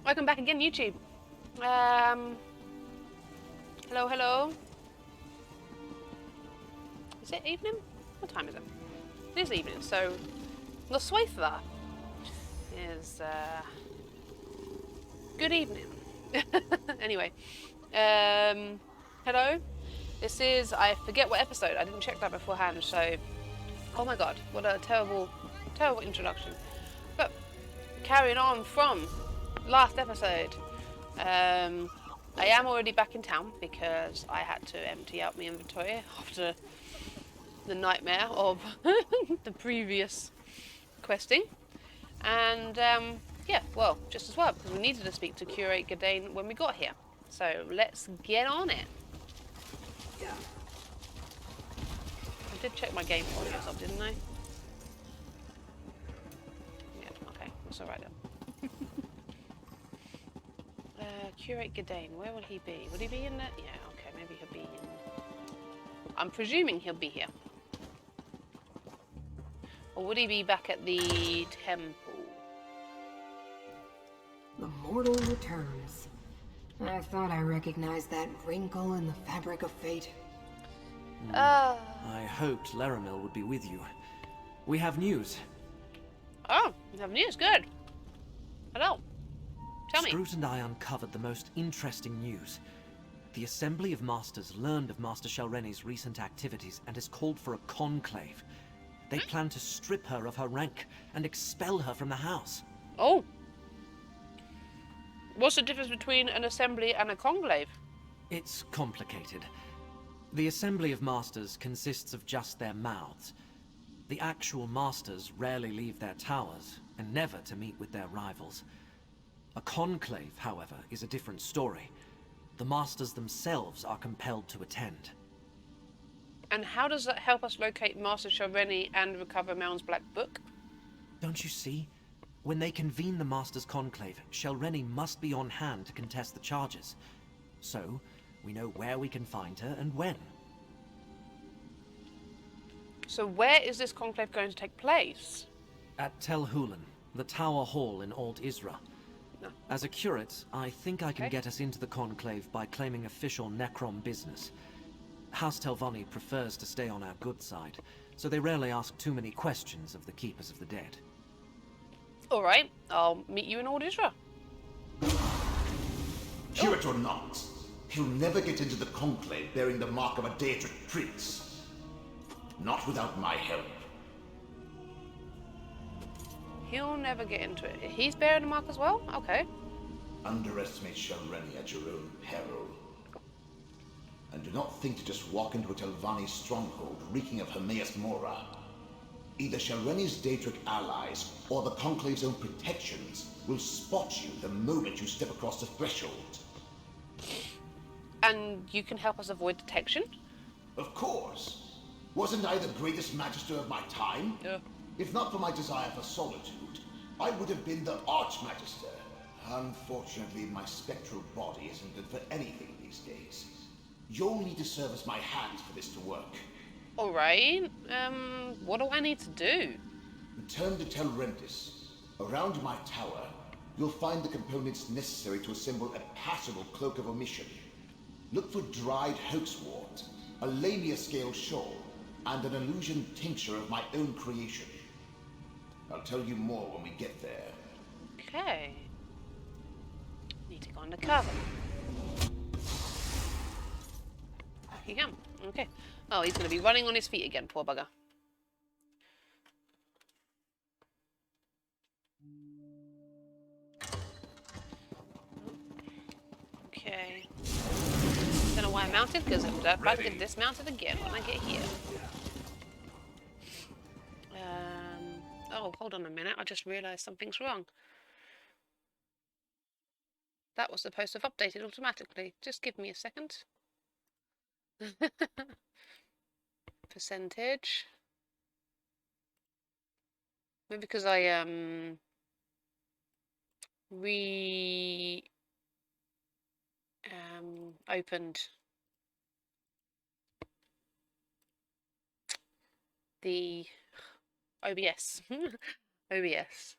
Welcome back again, YouTube. Hello, hello. Is it evening? What time is it? It is evening, so Noswaithla is good evening. Anyway, hello. This is, I forget what episode. I didn't check that beforehand, so oh my god, what a terrible, terrible introduction. But carrying on from last episode, I am already back in town because I had to empty out my inventory after the nightmare of the previous questing. And yeah, well, just as well, because we needed to speak to Curate Gadayn when we got here. So let's get on it. I did check my game audio up, didn't I? Yeah, okay, that's alright then. Curate Gadayn, where will he be? Would he be in there? Yeah, okay, maybe he'll be in... I'm presuming he'll be here. Or would he be back at the temple? The mortal returns. I thought I recognized that wrinkle in the fabric of fate. I hoped Laramil would be with you. We have news. Oh, we have news, good. Hello. Tell me. Scroot and I uncovered the most interesting news. The Assembly of Masters learned of Master Shelreni's recent activities and has called for a conclave. They plan to strip her of her rank and expel her from the house. Oh. What's the difference between an assembly and a conclave? It's complicated. The Assembly of Masters consists of just their mouths. The actual Masters rarely leave their towers, and never to meet with their rivals. A conclave, however, is a different story. The Masters themselves are compelled to attend. And how does that help us locate Master Shelreni and recover Meln's Black Book? Don't you see? When they convene the Masters' Conclave, Shelreni must be on hand to contest the charges. So, we know where we can find her and when. So where is this conclave going to take place? At Tel Hulan, the Tower Hall in Old Isra. No. As a curate, I think I can Okay. get us into the Conclave by claiming official Necrom business. House Telvanni prefers to stay on our good side, so they rarely ask too many questions of the Keepers of the Dead. Alright, I'll meet you in Old Isra. Curate or not, he'll never get into the Conclave bearing the mark of a Daedric prince. Not without my help. He'll never get into it. He's bearing the mark as well? Okay. Underestimate Shelreni at your own peril. And do not think to just walk into a Telvanni stronghold reeking of Hermaeus Mora. Either Shelreni's Daedric allies or the Conclave's own protections will spot you the moment you step across the threshold. And you can help us avoid detection? Of course. Wasn't I the greatest magister of my time? Yeah. If not for my desire for solitude, I would have been the Archmagister. Unfortunately, my spectral body isn't good for anything these days. You'll need to serve as my hands for this to work. Alright, what do I need to do? Return to Telrentis. Around my tower, you'll find the components necessary to assemble a passable cloak of omission. Look for dried hoaxwort, a lamia scale shawl, and an illusion tincture of my own creation. I'll tell you more when we get there. Okay. Need to go undercover. You can. Okay. Oh, he's going to be running on his feet again, poor bugger. Okay. Don't know why I mounted, because I'm about to get dismounted again when I get here. Oh, hold on a minute. I just realised something's wrong. That was supposed to have updated automatically. Just give me a second. Percentage. Maybe because I opened the OBS. OBS.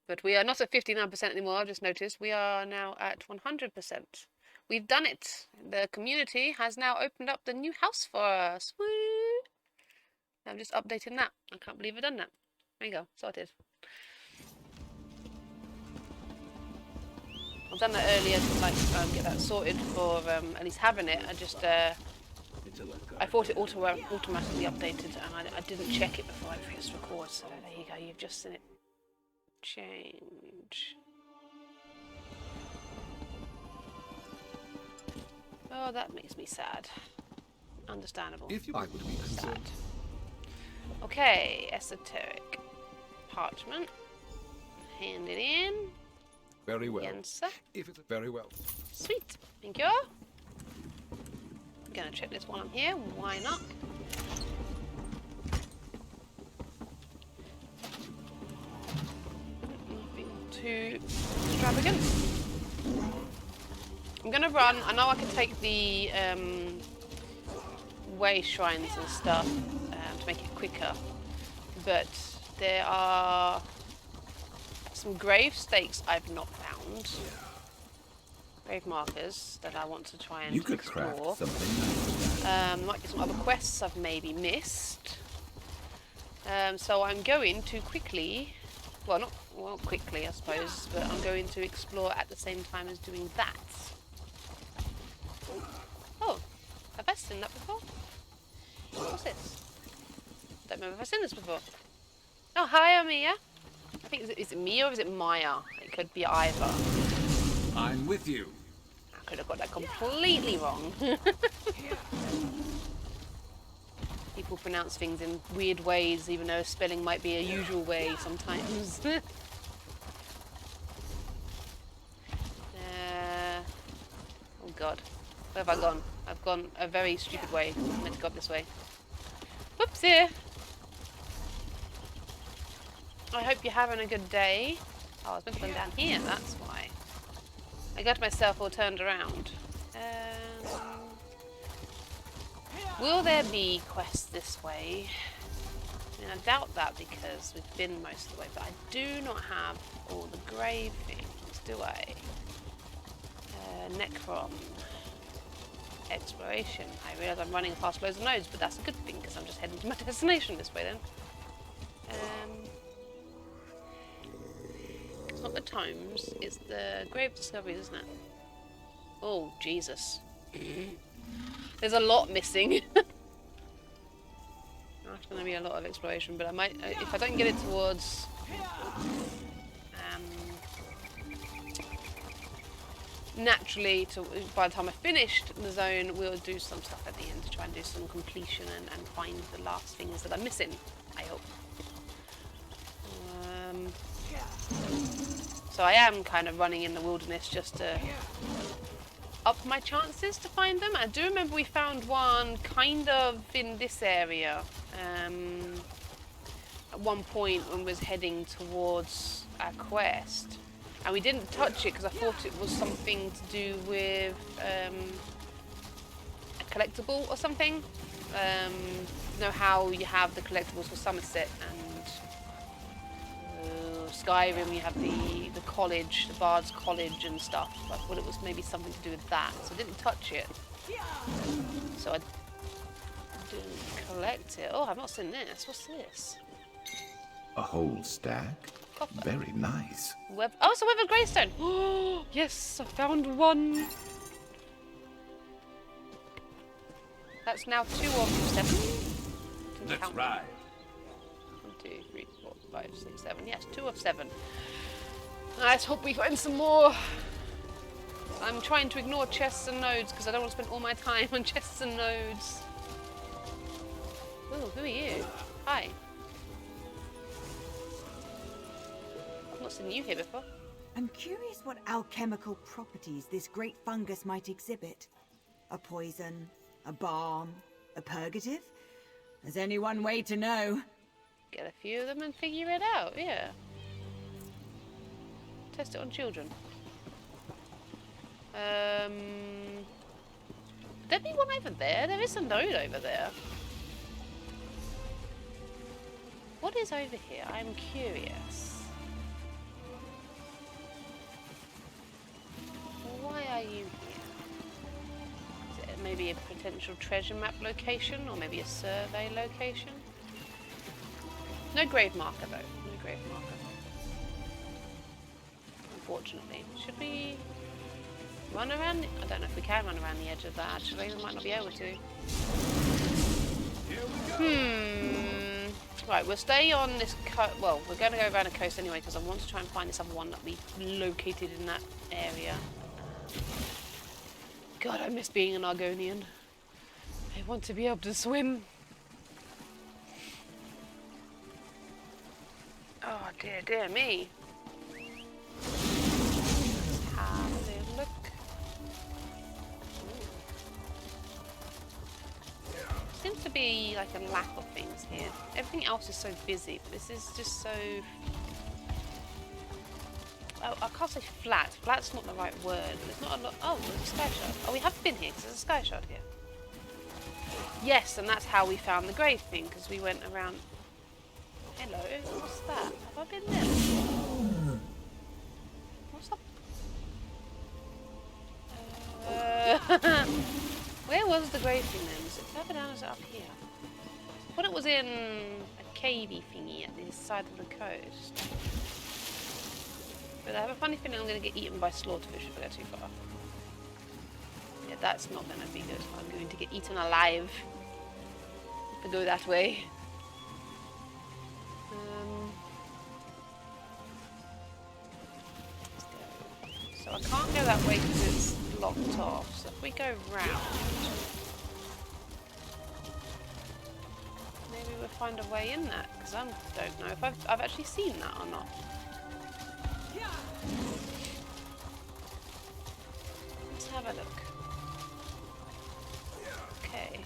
But we are not at 59% anymore, I just noticed. We are now at 100%. We've done it. The community has now opened up the new house for us. Woo! I'm just updating that. I can't believe I've done that. There you go, sorted. I've done that earlier to like get that sorted for at least having it. I just I thought it automatically updated, and I didn't check it before I pressed record. So there you go. You've just seen it change. Oh, that makes me sad. Understandable. If I would be Sad. concerned. Okay, esoteric parchment. Hand it in. Very well. Yensa. If it's very well. Sweet. Thank you. I'm gonna check this while I'm here. Why not? Nothing too extravagant. I'm gonna run. I know I can take the way shrines and stuff to make it quicker, but there are some grave stakes I've not found. Grave markers that I want to try and explore. Craft something. Might be some other quests I've maybe missed. So I'm going to quickly, well not quickly I suppose, but I'm going to explore at the same time as doing that. Oh, have I seen that before? What's this? Don't remember if I've seen this before. Oh, hi, Mia. I think, is it Mia or is it Maya? It could be either. I'm with you. I could have got that completely wrong. People pronounce things in weird ways, even though spelling might be a usual way sometimes. Oh god. Where have I gone? I've gone a very stupid way. I meant to go up this way. Whoopsie! I hope you're having a good day. Oh, I was meant to go down here, that's why. I got myself all turned around. Will there be quests this way? I mean, I doubt that because we've been most of the way, but I do not have all the grave things, do I? Necrom. Exploration. I realise I'm running past loads of nodes, but that's a good thing because I'm just heading to my destination this way then. It's not the tomes, it's the grave discoveries, isn't it? Oh, Jesus. There's a lot missing. That's going to be a lot of exploration, but I might, if I don't get it towards naturally, by the time I finished the zone, we'll do some stuff at the end to try and do some completion and find the last things that I'm missing, I hope. So I am kind of running in the wilderness just to up my chances to find them. I do remember we found one kind of in this area at one point when we was heading towards our quest. And we didn't touch it because I thought it was something to do with a collectible or something. You know how you have the collectibles for Somerset and Skyrim, you have the college, the Bard's College and stuff. I thought it was maybe something to do with that, so I didn't touch it. So I didn't collect it. Oh, I've not seen this. What's this? A whole stack? Copper. Very nice. Oh, it's a Weathered Greystone. Oh, yes, I found one. That's now 2 of 7. Let's ride. 1, 2, 3, 4, 5, 6, 7. Yes, 2 of 7. Let's hope we find some more. I'm trying to ignore chests and nodes because I don't want to spend all my time on chests and nodes. Ooh, who are you? Hi. I've not seen you here before. I'm curious what alchemical properties this great fungus might exhibit. A poison, a balm, a purgative? There's only one way to know. Get a few of them and figure it out, yeah. Test it on children. Would there be one over there? There is a node over there. What is over here? I'm curious. maybe a potential treasure map location, or maybe a survey location. No grave marker though. No grave marker. Unfortunately. Should we run around? I don't know if we can run around the edge of that actually. We might not be able to. Right, we'll stay on this coast. Well, we're going to go around the coast anyway because I want to try and find this other one that we located in that area. God, I miss being an Argonian. I want to be able to swim. Oh dear, dear me. Let's have a little look. Seems to be like a lack of things here. Everything else is so busy, but this is just so... Oh, I can't say flat. Flat's not the right word. There's not a lot... Oh, there's a sky shard. Oh, we have been here because there's a sky shard here. Yes, and that's how we found the grave thing, because we went around... Hello, what's that? Have I been there before? What's up? Where was the grave thing then? Was it further down or is it up here? I thought it was in a cavey thingy at the side of the coast. But I have a funny feeling I'm going to get eaten by slaughterfish if I go too far. Yeah, that's not going to be good. I'm going to get eaten alive if I go that way. So I can't go that way because it's locked off. So if we go round, maybe we'll find a way in that. Because I don't know if I've actually seen that or not. Let's have a look. Okay.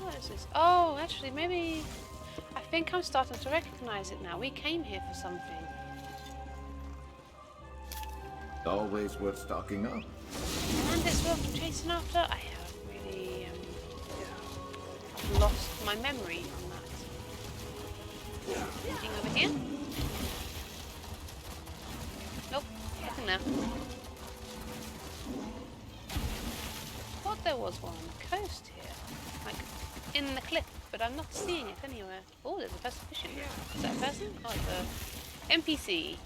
What is this? Oh, actually, maybe... I think I'm starting to recognise it now. We came here for something. Always worth stocking up. And it's worth chasing after. I have really I've lost my memory on that. Anything over here? Nope, nothing there. Thought there was one on the coast here, like in the cliff. But I'm not seeing it anywhere. Oh, there's a person fishing. Is that a person? Oh, it's a NPC.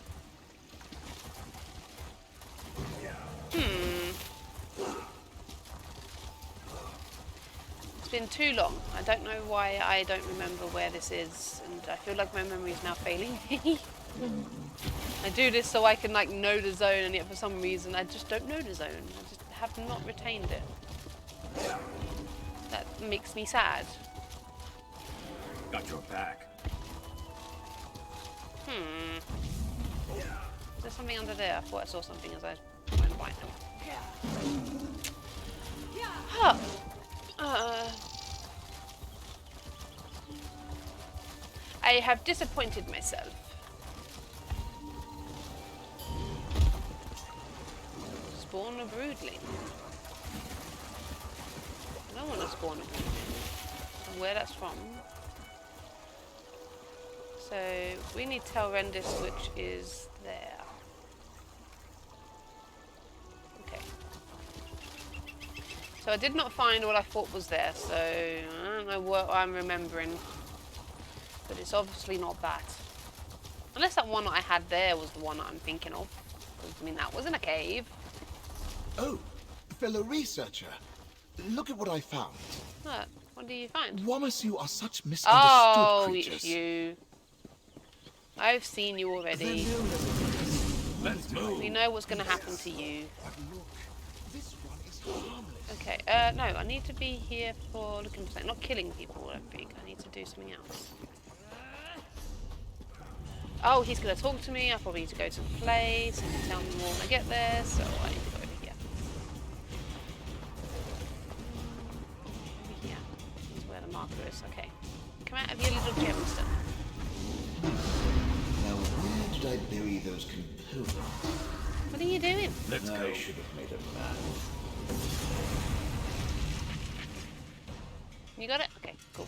It's been too long. I don't know why I don't remember where this is, and I feel like my memory is now failing me. I do this so I can like know the zone, and yet for some reason I just don't know the zone. I just have not retained it. That makes me sad. Got your back. Is there something under there? I thought I saw something as I went by them. Huh. I have disappointed myself. Spawn a broodling. I don't want to spawn a broodling. And where that's from. So we need Telrendis, which is there. Okay. So I did not find what I thought was there, so I don't know what I'm remembering. But it's obviously not that. Unless that one that I had there was the one that I'm thinking of. I mean, that was in a cave. Oh, fellow researcher. Look at what I found. What do you find? Wamasu are such misunderstood creatures. It's you. I've seen you already. Let's move. We know what's going to happen to you. This one is harmless. Okay, no, I need to be here for looking for something. Not killing people, I don't think. I need to do something else. Oh, he's going to talk to me. I probably need to go to the place. He can tell me more when I get there, so I need to go over here. Over here. This is where the marker is. Okay. Come out of your little gemstone. Now, where did I bury those components? What are you doing? Let's I go. should have made a map. You got it? Okay, cool.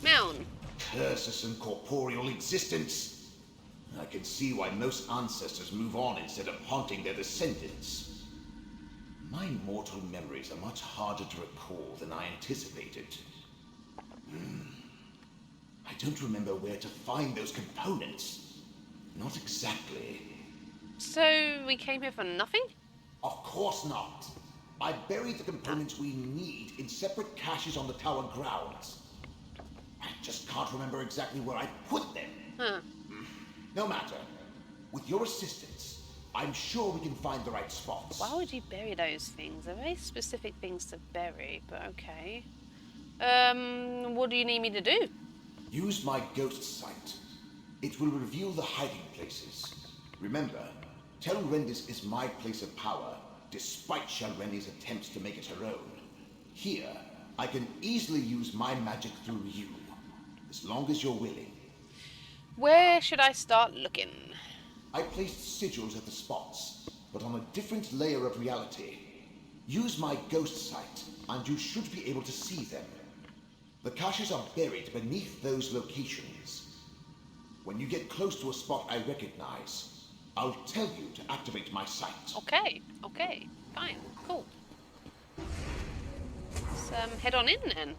Meln. Curse us and corporeal existence. I can see why most ancestors move on instead of haunting their descendants. My mortal memories are much harder to recall than I anticipated. I don't remember where to find those components. Not exactly. So we came here for nothing? Of course not. I buried the components we need in separate caches on the tower grounds. I just can't remember exactly where I put them. Huh. No matter. With your assistance, I'm sure we can find the right spots. Why would you bury those things? They're very specific things to bury, but okay. What do you need me to do? Use my ghost sight. It will reveal the hiding places. Remember, Telrendis is my place of power, despite Shelreni's attempts to make it her own. Here, I can easily use my magic through you, as long as you're willing. Where should I start looking? I placed sigils at the spots, but on a different layer of reality. Use my ghost sight, and you should be able to see them. The caches are buried beneath those locations. When you get close to a spot I recognize, I'll tell you to activate my sight. Okay, fine, cool. Let's head on in then.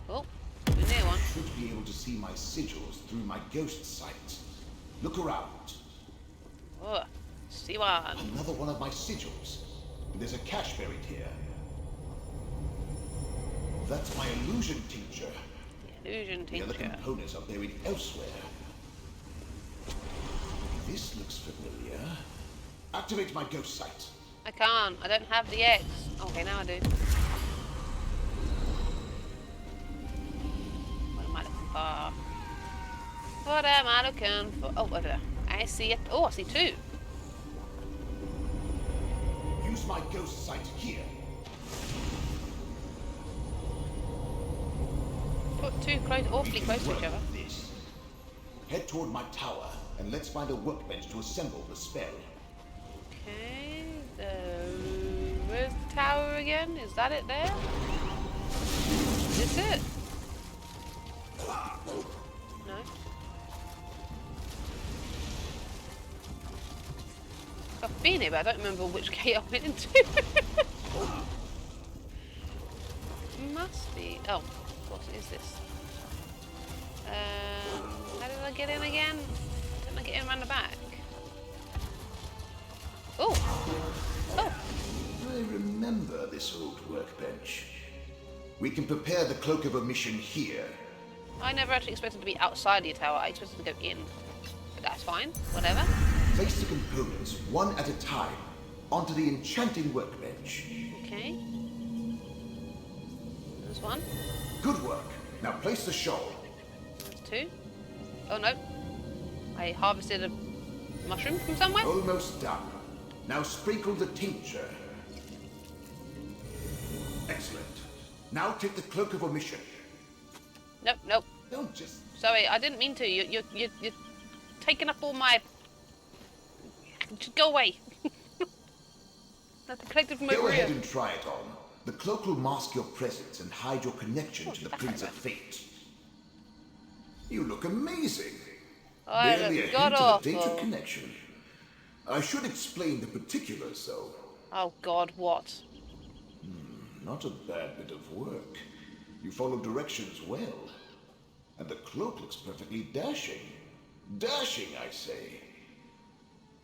Oh, we're near one. You should be able to see my sigils through my ghost sight. Look around. Oh, see one. Another one of my sigils. There's a cache buried here. That's my illusion tincture. The illusion The other tincture. components are buried elsewhere. This looks familiar. Activate my ghost sight. I can't. I don't have the X. Okay, now I do. What am I looking for? What am I looking for? Oh, over there. I see it. Oh, I see two. Use my ghost sight here. Put two close, awfully close to each other. This. Head toward my tower and let's find a workbench to assemble the spell. Okay, where's the tower again? Is that it there? Is this it? No. I've been here, but I don't remember which gate I went into. Must be. Oh, what is this? How did I get in again? Didn't I get in around the back? Oh! Oh! I remember this old workbench. We can prepare the Cloak of Omission here. I never actually expected to be outside the tower. I expected to go in. But that's fine. Whatever. Place the components one at a time onto the enchanting workbench. Okay. There's one. Good work. Now place the shawl. There's two. Oh no. I harvested a mushroom from somewhere. Almost done. Now sprinkle the tincture. Excellent. Now take the Cloak of Omission. Nope, nope. Don't just... Sorry, I didn't mean to. You're taking up all my... Just go away. That's collected from my Go career. ahead and try it on. The cloak will mask your presence and hide your connection to the Prince of Fate. You look amazing. I Barely a look hint of a data god-awful. connection. I should explain the particulars, though. Oh god, what? Not a bad bit of work. You follow directions well. And the cloak looks perfectly dashing. Dashing, I say.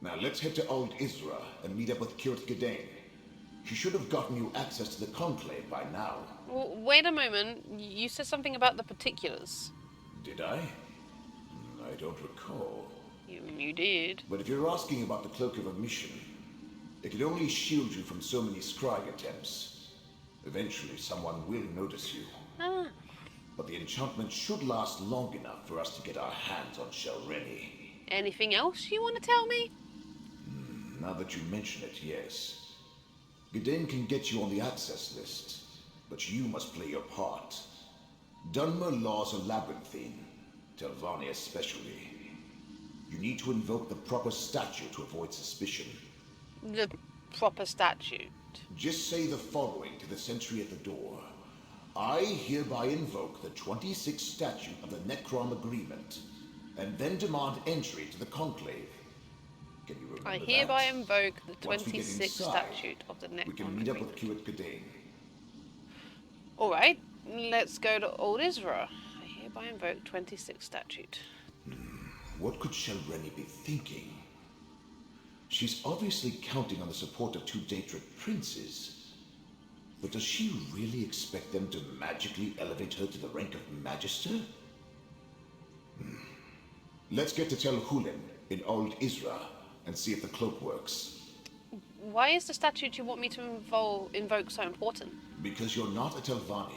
Now let's head to Old Isra and meet up with Curate Gadayn. She should have gotten you access to the Conclave by now. Wait a moment. You said something about the particulars. Did I? I don't recall. You did. But if you're asking about the Cloak of Omission, it can only shield you from so many scrying attempts. Eventually, someone will notice you. Ah. But the enchantment should last long enough for us to get our hands on Shelreni. Anything else you want to tell me? Now that you mention it, yes. Gadayn can get you on the access list, but you must play your part. Dunmer laws are labyrinthine, Telvanni especially. You need to invoke the proper statute to avoid suspicion. The proper statute. Just say the following to the sentry at the door. I hereby invoke the 26th statute of the Necrom Agreement, and then demand entry to the Conclave. Can you remember I that? hereby invoke the Once we get 26th inside, statute of the Necrom we can meet up with Agreement. Curate Gadayn. Alright, let's go to Old Isra. I hereby invoke 26th statute. What could Shelreni be thinking? She's obviously counting on the support of two Daedric princes. But does she really expect them to magically elevate her to the rank of Magister? Let's get to Tel Hulin in Old Isra and see if the cloak works. Why is the statute you want me to invoke so important? Because you're not a Telvanni.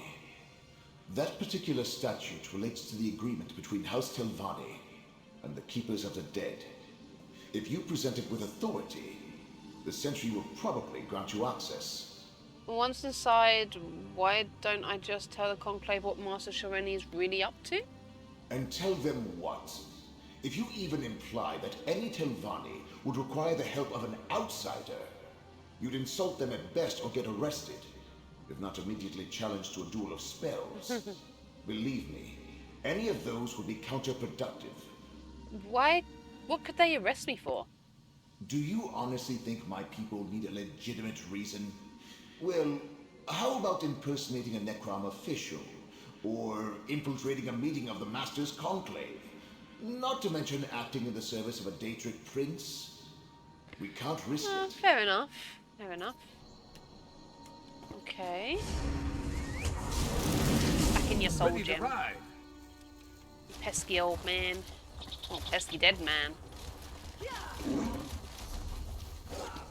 That particular statute relates to the agreement between House Telvanni and the Keepers of the Dead. If you present it with authority, the Sentry will probably grant you access. Once inside, why don't I just tell the Conclave what Master Shelreni is really up to? And tell them what? If you even imply that any Telvanni would require the help of an outsider, you'd insult them at best or get arrested, if not immediately challenged to a duel of spells. Believe me, any of those would be counterproductive. Why? What could they arrest me for? Do you honestly think my people need a legitimate reason? Well, how about impersonating a Necrom official? Or infiltrating a meeting of the Master's Conclave? Not to mention acting in the service of a Daedric prince? We can't risk it. Fair enough. Fair enough. Okay. Back in your soul, Ready to Jim. ride. Pesky old man. Oh, pesky dead man.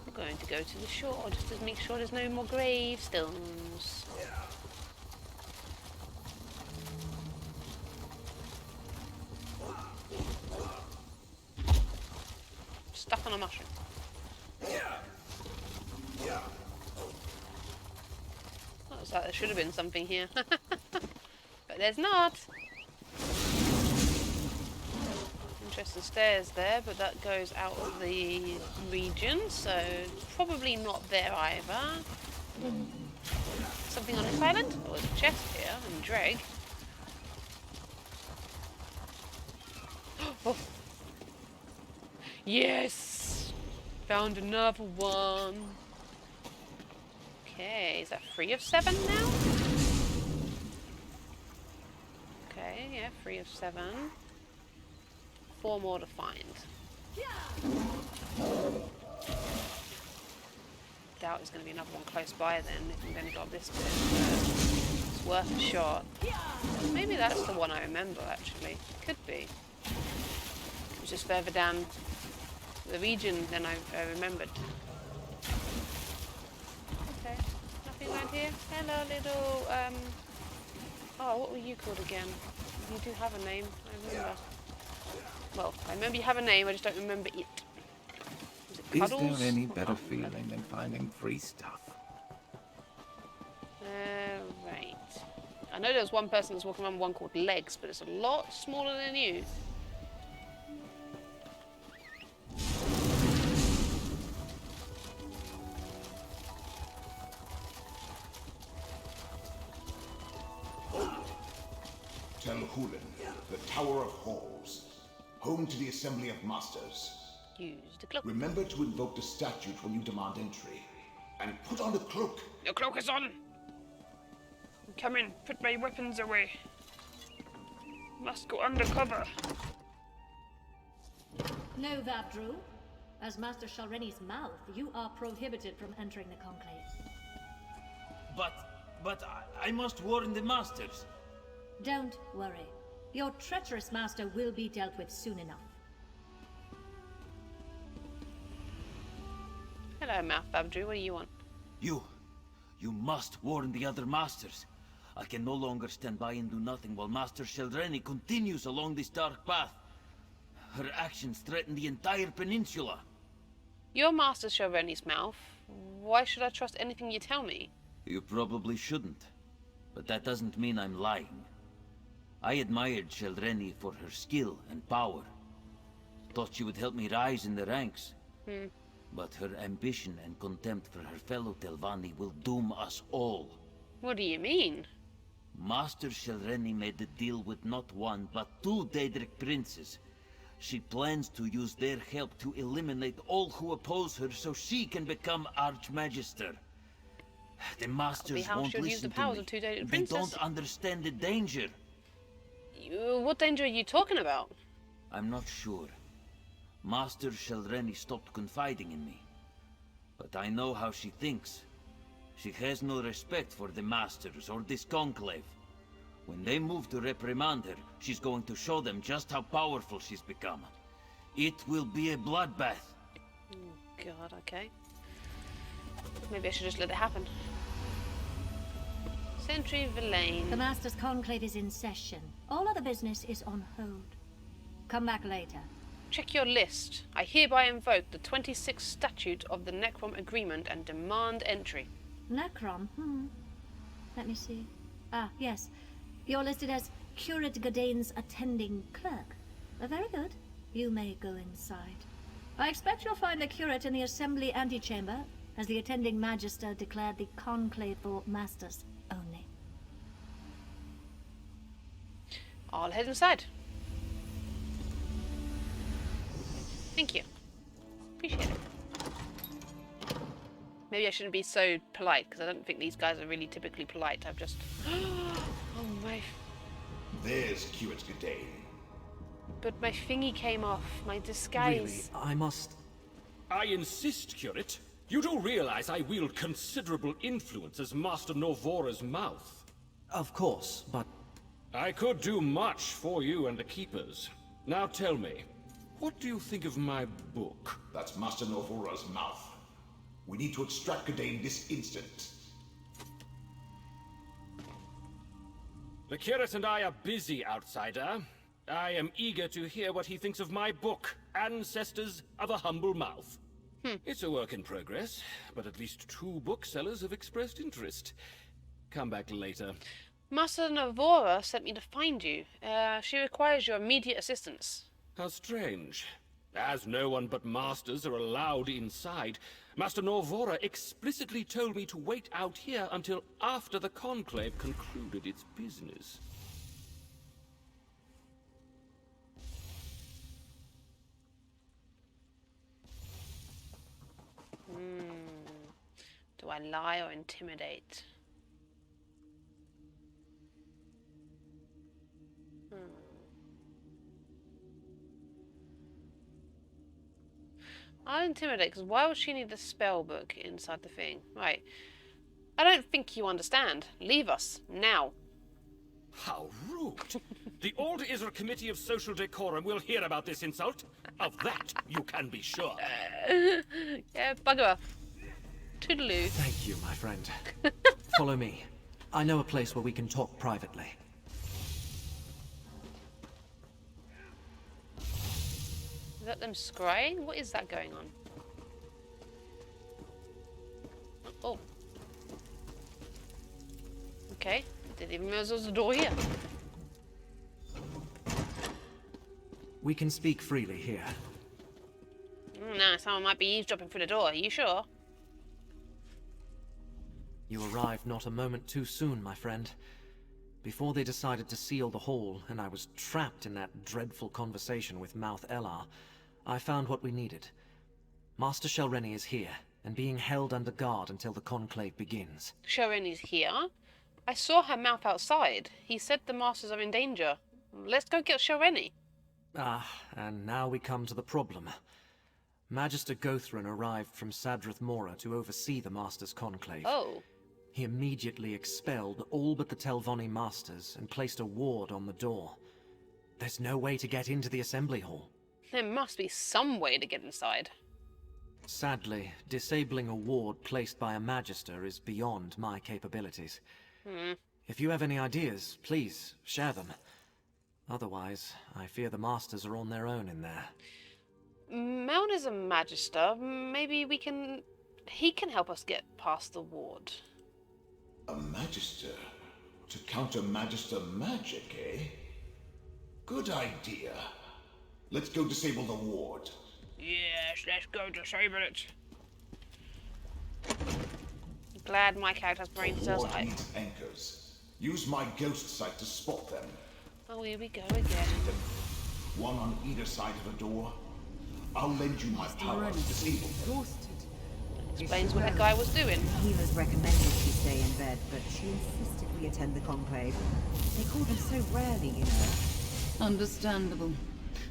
We're going to go to the shore just to make sure there's no more gravestones. Stuck on a mushroom. Looks like there should have been something here. But there's not. Interesting stairs there, but that goes out of the region, so probably not there either. Something on this island? Oh, there's a chest here, and Dreg. Oh. Yes! Found another one. Okay, is that 3 of 7 now? Okay, yeah, 3 of 7. 4 more to find. Doubt there's going to be another one close by then if I'm going to go up this bit. It's worth a shot. Maybe that's the one I remember actually. Could be. It was just further down the region than I remembered. Okay, nothing around here. Hello, little. Oh, what were you called again? You do have a name, I remember. Well, I remember you have a name, I just don't remember it. Was it Cuddles? Is there any better feeling than finding free stuff? Right. I know there was one person that's walking around with one called Legs, but it's a lot smaller than you. Tel Hulin, the Tower of Halls, home to the Assembly of Masters. Use the cloak. Remember to invoke the statute when you demand entry. And put on the cloak. Your cloak is on! Come in, put my weapons away. Must go undercover. Know that, Drew? As Master Shelreni's mouth, you are prohibited from entering the Conclave. But I must warn the masters. Don't worry. Your treacherous master will be dealt with soon enough. Hello, Mouth Babdrew, what do you want? You must warn the other masters. I can no longer stand by and do nothing while Master Shelreni continues along this dark path. Her actions threaten the entire peninsula. You're Master Shelreni's mouth. Why should I trust anything you tell me? You probably shouldn't. But that doesn't mean I'm lying. I admired Shelreni for her skill and power. Thought she would help me rise in the ranks. But her ambition and contempt for her fellow Telvanni will doom us all. What do you mean? Master Shelreni made a deal with not one, but two Daedric princes. She plans to use their help to eliminate all who oppose her so she can become Archmagister. The Masters how won't she'll use the listen to powers me. of two Daedric They princes. don't understand the danger. What danger are you talking about? I'm not sure. Master Shelreni stopped confiding in me. But I know how she thinks. She has no respect for the Masters or this conclave. When they move to reprimand her, she's going to show them just how powerful she's become. It will be a bloodbath. Oh, God, okay. Maybe I should just let it happen. Sentry Villain. The Master's Conclave is in session. All other business is on hold. Come back later. Check your list. I hereby invoke the 26th statute of the Necrom Agreement and demand entry. Necrom? Let me see. Ah, yes. You're listed as Curate Gadayn's attending clerk. Very good. You may go inside. I expect you'll find the curate in the assembly antechamber, as the attending magister declared the conclave for masters only. I'll head inside. Thank you. Appreciate it. Maybe I shouldn't be so polite, because I don't think these guys are really typically polite. I've just... Oh my... There's Curate Gadayn. But my thingy came off. My Really, disguise... I must... I insist, Curate. You do realize I wield considerable influence as Master Norvora's mouth. Of course, but... I could do much for you and the Keepers. Now tell me, what do you think of my book? That's Master Norvora's mouth. We need to extract Gadayn this instant. The Curate and I are busy, outsider. I am eager to hear what he thinks of my book, Ancestors of a Humble Mouth. It's a work in progress, but at least 2 booksellers have expressed interest. Come back later. Master Norvora sent me to find you. She requires your immediate assistance. How strange. As no one but masters are allowed inside, Master Norvora explicitly told me to wait out here until after the Conclave concluded its business. Do I lie or intimidate? I'll intimidate, because why would she need the spell book inside the thing? Right. I don't think you understand. Leave us, now. How rude! The Old Isra Committee of Social Decorum will hear about this insult. Of that, you can be sure. Yeah, bugger off. Toodaloo. Thank you, my friend. Follow me. I know a place where we can talk privately. Is that them scrying? What is that going on? Oh. Okay. Didn't even realize there was a door here. We can speak freely here. No, someone might be eavesdropping through the door. Are you sure? You arrived not a moment too soon, my friend. Before they decided to seal the hall, and I was trapped in that dreadful conversation with Mouth Elar, I found what we needed. Master Shelreni is here, and being held under guard until the conclave begins. Shelreni's here. I saw her mouth outside. He said the masters are in danger. Let's go get Shelreni. Ah, and now we come to the problem. Magister Gothran arrived from Sadrith Mora to oversee the Master's Conclave. Oh. He immediately expelled all but the Telvanni Masters and placed a ward on the door. There's no way to get into the assembly hall. There must be some way to get inside. Sadly, disabling a ward placed by a Magister is beyond my capabilities. If you have any ideas, please, share them. Otherwise, I fear the Masters are on their own in there. Meln is a Magister. Maybe we can... He can help us get past the ward. A Magister? To counter Magister magic, eh? Good idea. Let's go disable the ward. Yes, let's go disable it. Glad my character's brain The cells ward are... needs anchors. Use my ghost sight to spot them. Oh, here we go again. One on either side of a door. I'll lend you my power to disable them. Explains what that guy was doing. Healers recommended she stay in bed, but she insisted we attend the conclave. They call them so rarely, you know. Understandable.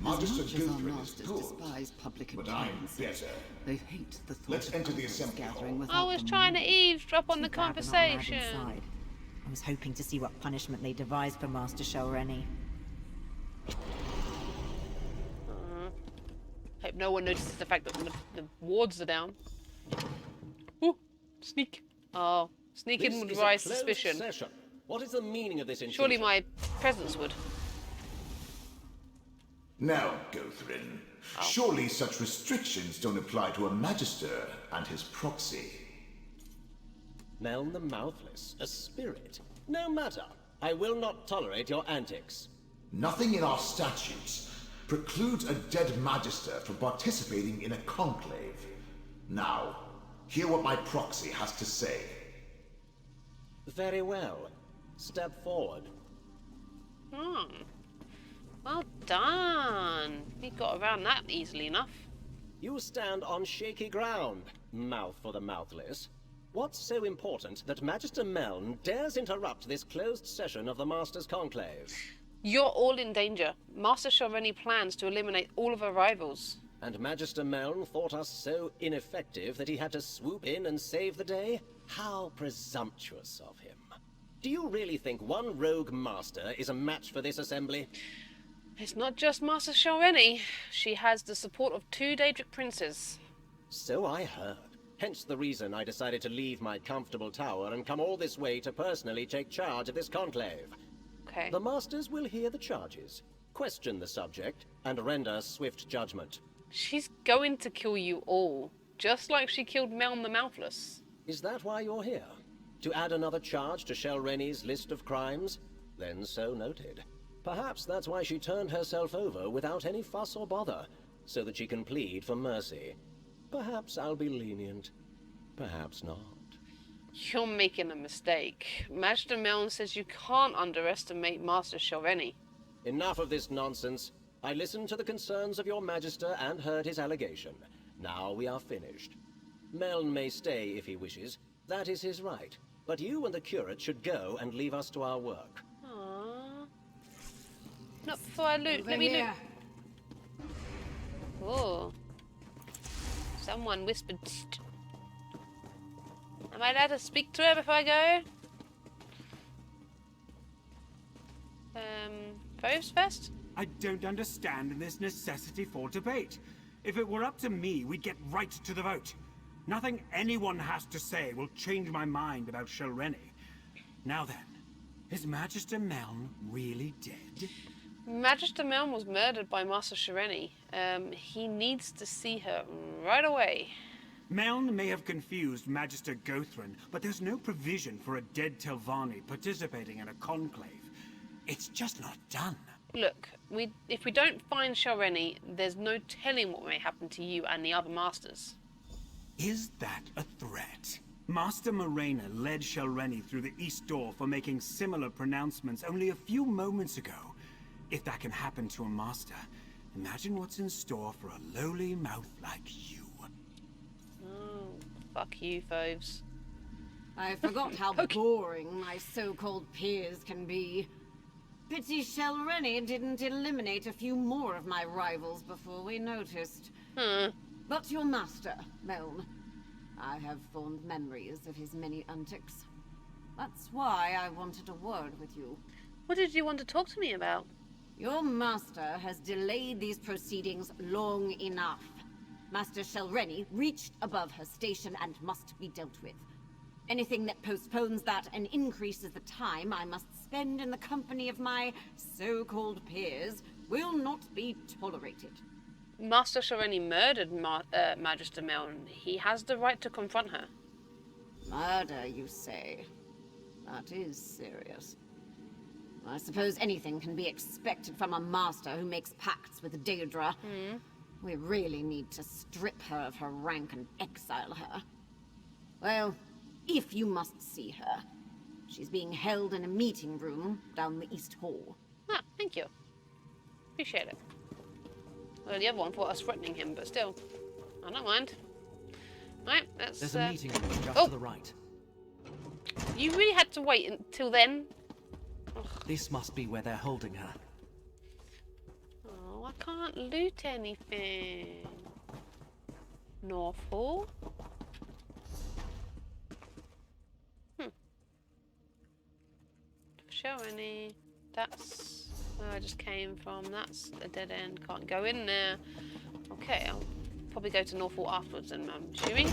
Magister As much as our Guthrin is masters good, despise public but I'm appearances, better. they hate the thought Let's of enter the others assembly gathering hall. without I was them. trying to eavesdrop on the Too bad we're not allowed conversation. inside. I was hoping to see what punishment they devised for Master Shelreni. Hope no one notices the fact that the wards are down. Ooh, sneak. Oh, sneaking would rise suspicion. Session. What is the meaning of this intrusion? Surely my presence would. Now, Guthrin, surely such restrictions don't apply to a Magister and his proxy. Meln the Mouthless, a spirit. No matter. I will not tolerate your antics. Nothing in our statutes precludes a dead Magister from participating in a conclave. Now, hear what my proxy has to say. Very well. Step forward. Well done. He got around that easily enough. You stand on shaky ground, mouth for the mouthless. What's so important that Magister Meln dares interrupt this closed session of the Master's Conclave? You're all in danger. Master Shelreni plans to eliminate all of our rivals. And Magister Meln thought us so ineffective that he had to swoop in and save the day? How presumptuous of him. Do you really think one rogue master is a match for this assembly? It's not just Master Shelreni. She has the support of 2 Daedric princes. So I heard. Hence the reason I decided to leave my comfortable tower and come all this way to personally take charge of this conclave. Okay. The Masters will hear the charges, question the subject, and render swift judgment. She's going to kill you all, just like she killed Meln the Mouthless. Is that why you're here? To add another charge to Shelreni's list of crimes? Then so noted. Perhaps that's why she turned herself over without any fuss or bother, so that she can plead for mercy. Perhaps I'll be lenient. Perhaps not. You're making a mistake. Magister Meln says you can't underestimate Master Shelreni. Enough of this nonsense. I listened to the concerns of your Magister and heard his allegation. Now we are finished. Meln may stay if he wishes. That is his right. But you and the curate should go and leave us to our work. Aww. Not before I loot. Let me loot. Oh. Someone whispered. Psst. Am I allowed to speak to her before I go? Foes first? I don't understand this necessity for debate. If it were up to me, we'd get right to the vote. Nothing anyone has to say will change my mind about Shelreni. Now then, is Magister Meln really dead? Magister Meln was murdered by Master Shelreni. He needs to see her right away. Meln may have confused Magister Guthrin, but there's no provision for a dead Telvanni participating in a conclave. It's just not done. Look, if we don't find Shelreni, there's no telling what may happen to you and the other masters. Is that a threat? Master Morena led Shelreni through the East Door for making similar pronouncements only a few moments ago. If that can happen to a master, imagine what's in store for a lowly mouth like you. Oh, fuck you, Foves. I forgot how boring my so-called peers can be. Pity Shelreni didn't eliminate a few more of my rivals before we noticed. But your master, Meln. I have fond memories of his many antics. That's why I wanted a word with you. What did you want to talk to me about? Your master has delayed these proceedings long enough. Master Shelreni reached above her station and must be dealt with. Anything that postpones that and increases the time I must spend in the company of my so-called peers will not be tolerated. Master Shelreni murdered Magister Meln. He has the right to confront her. Murder, you say? That is serious. I suppose anything can be expected from a master who makes pacts with Deja. We really need to strip her of her rank and exile her. Well, if you must see her, She's being held in a meeting room down the East Hall. Ah, thank you. Appreciate it. Well, the other one thought I was threatening him, but still, I don't mind. Right, let's... There's a meeting room just to the right. You really had to wait until then? Ugh. This must be where they're holding her. Oh, I can't loot anything. North Hall? Shelreni. That's where I just came from. That's a dead end. Can't go in there. Okay, I'll probably go to North Hall afterwards then, I'm assuming.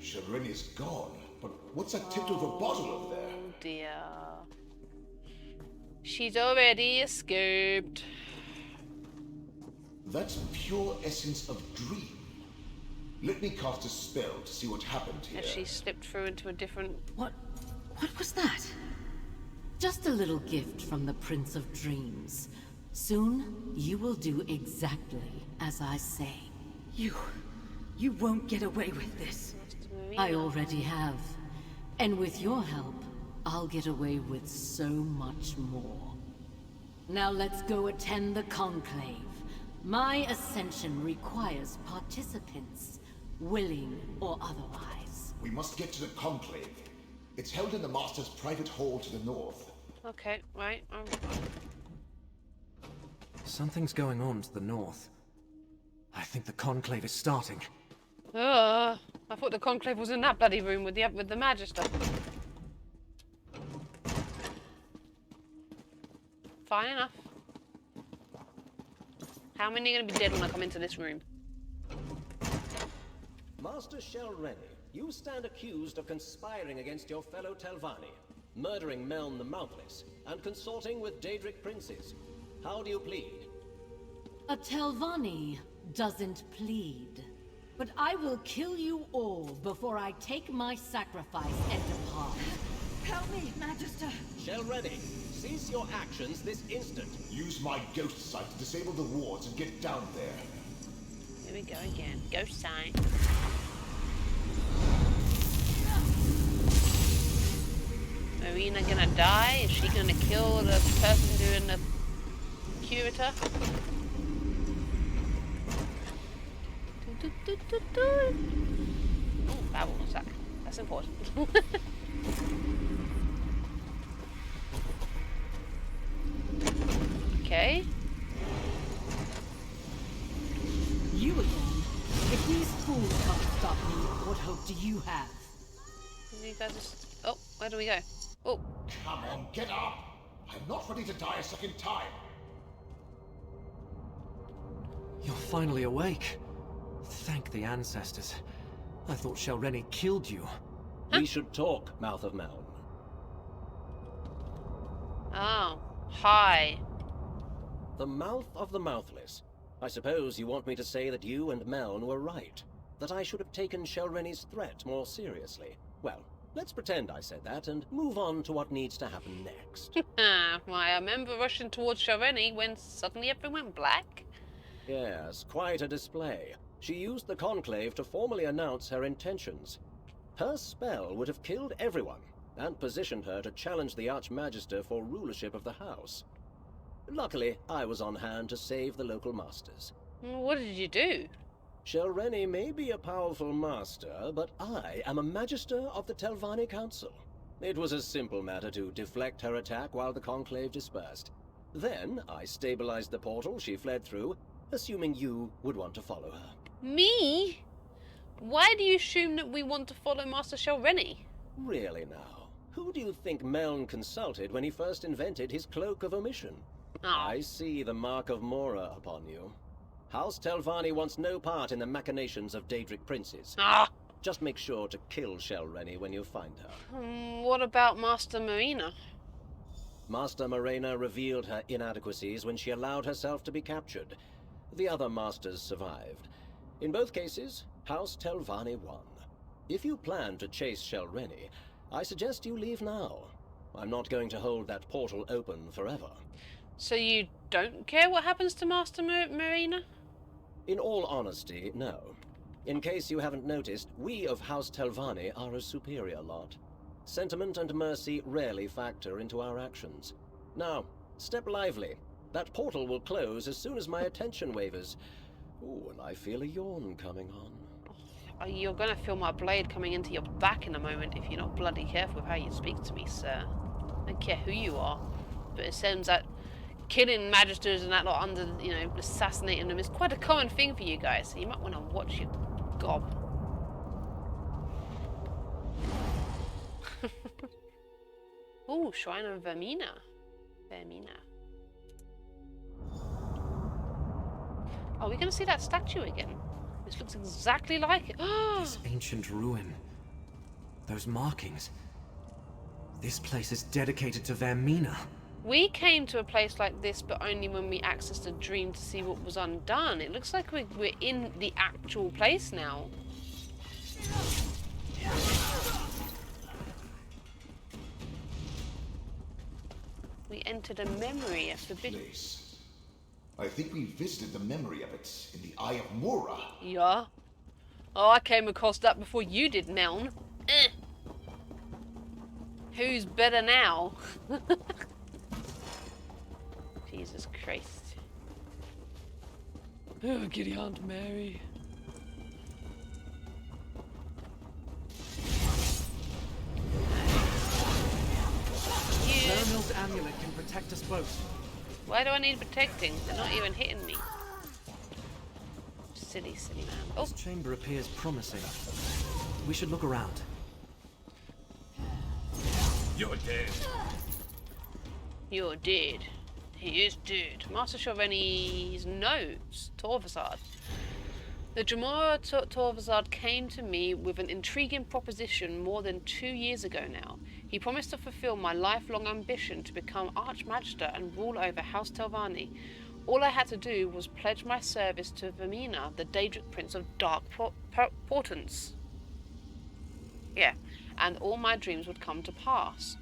Shelreni's gone, but what's that tipped over bottle over there? Oh dear. She's already escaped. That's pure essence of dream. Let me cast a spell to see what happened here. Has she slipped through into a different... What was that? Just a little gift from the Prince of Dreams. Soon, you will do exactly as I say. You won't get away with this. I already have. And with your help, I'll get away with so much more. Now let's go attend the conclave. My ascension requires participants, willing or otherwise. We must get to the conclave. It's held in the Master's private hall to the north. Okay, right. Something's going on to the north. I think the conclave is starting. I thought the conclave was in that bloody room with the Magister. Fine enough. How many are going to be dead when I come into this room? Master Shelreni, you stand accused of conspiring against your fellow Telvanni, murdering Meln the Mouthless, and consorting with Daedric princes. How do you plead? A Telvanni doesn't plead. But I will kill you all before I take my sacrifice and depart. Help me, Magister! Shelreni, cease your actions this instant. Use my ghost sight to disable the wards and get down there. Here we go again. Ghost sight. Marina gonna die? Is she gonna kill the person doing the curator? Oh, that will suck. That's important. Okay. You again? If these fools can't stop me, what hope do you have? You guys just... Oh, where do we go? Oh. Come on, get up! I'm not ready to die a second time. You're finally awake. Thank the ancestors. I thought Shelreni killed you. We should talk, Mouth of Meln. Oh. Hi. The Mouth of the Mouthless. I suppose you want me to say that you and Meln were right. That I should have taken Shelreni's threat more seriously. Well, let's pretend I said that and move on to what needs to happen next. Why, I remember rushing towards Shelreni when suddenly everything went black. Yes, quite a display. She used the conclave to formally announce her intentions. Her spell would have killed everyone, and positioned her to challenge the Archmagister for rulership of the house. Luckily, I was on hand to save the local masters. What did you do? Shelreni may be a powerful master, but I am a Magister of the Telvanni Council. It was a simple matter to deflect her attack while the conclave dispersed. Then, I stabilized the portal she fled through, assuming you would want to follow her. Me? Why do you assume that we want to follow Master Shelreni? Really now? Who do you think Meln consulted when he first invented his Cloak of Omission? Oh. I see the mark of Mora upon you. House Telvanni wants no part in the machinations of Daedric princes. Ah. Just make sure to kill Shelreni when you find her. What about Master Marina? Master Morena revealed her inadequacies when she allowed herself to be captured. The other masters survived. In both cases, House Telvanni won. If you plan to chase Shelreni, I suggest you leave now. I'm not going to hold that portal open forever. So you don't care what happens to Master Marina? In all honesty, no. In case you haven't noticed, we of House Telvanni are a superior lot. Sentiment and mercy rarely factor into our actions. Now, step lively. That portal will close as soon as my attention wavers. Ooh, and I feel a yawn coming on. Oh, you're gonna feel my blade coming into your back in a moment if you're not bloody careful with how you speak to me, sir. I don't care who you are, but it seems that killing magisters and that lot under, you know, assassinating them is quite a common thing for you guys, so you might want to watch your gob. Oh, Shrine of Vermina. Are we going to see that statue again? This looks exactly like it. This ancient ruin. Those markings. This place is dedicated to Vermina. We came to a place like this, but only when we accessed a dream to see what was undone. It looks like we're in the actual place now. We entered a memory of forbidden place. I think we visited the memory of it in the Eye of Mora. Yeah. Oh, I came across that before you did, Meln. Who's better now? Jesus Christ. Oh, giddy Aunt Mary. Verimil's amulet can protect us both. Why do I need protecting? They're not even hitting me. Silly, silly man. Oh. This chamber appears promising. We should look around. You're dead. You're dead. He is dead. Master Shelreni's notes. Torvasad. The Jamora Torvasad came to me with an intriguing proposition more than 2 years ago now. He promised to fulfill my lifelong ambition to become Archmagister and rule over House Telvanni. All I had to do was pledge my service to Vermina, the Daedric Prince of Dark Portents. Yeah, and all my dreams would come to pass.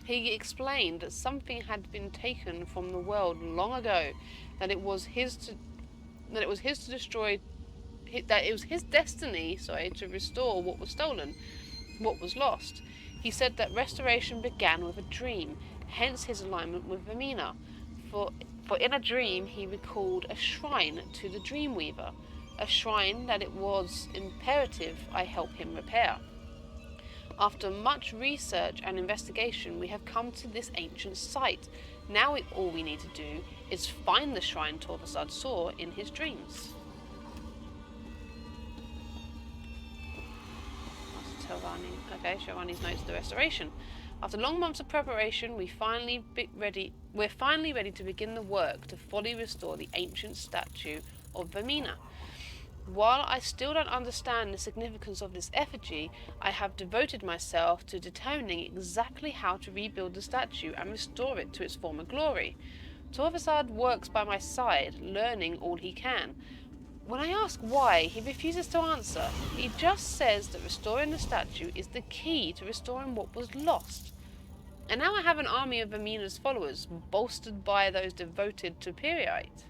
He explained that something had been taken from the world long ago, that it was his destiny, to restore what was stolen, what was lost. He said that restoration began with a dream, hence his alignment with Vermina. For in a dream he recalled a shrine to the Dreamweaver, a shrine that it was imperative I help him repair. After much research and investigation, we have come to this ancient site. Now all we need to do is find the shrine Torvasad saw in his dreams. Okay, Shelreni's notes the restoration. After long months of preparation, we're finally ready to begin the work to fully restore the ancient statue of Vermina. While I still don't understand the significance of this effigy, I have devoted myself to determining exactly how to rebuild the statue and restore it to its former glory. Torvasad works by my side, learning all he can. When I ask why, he refuses to answer. He just says that restoring the statue is the key to restoring what was lost. And now I have an army of Vermina's followers, bolstered by those devoted to Periite.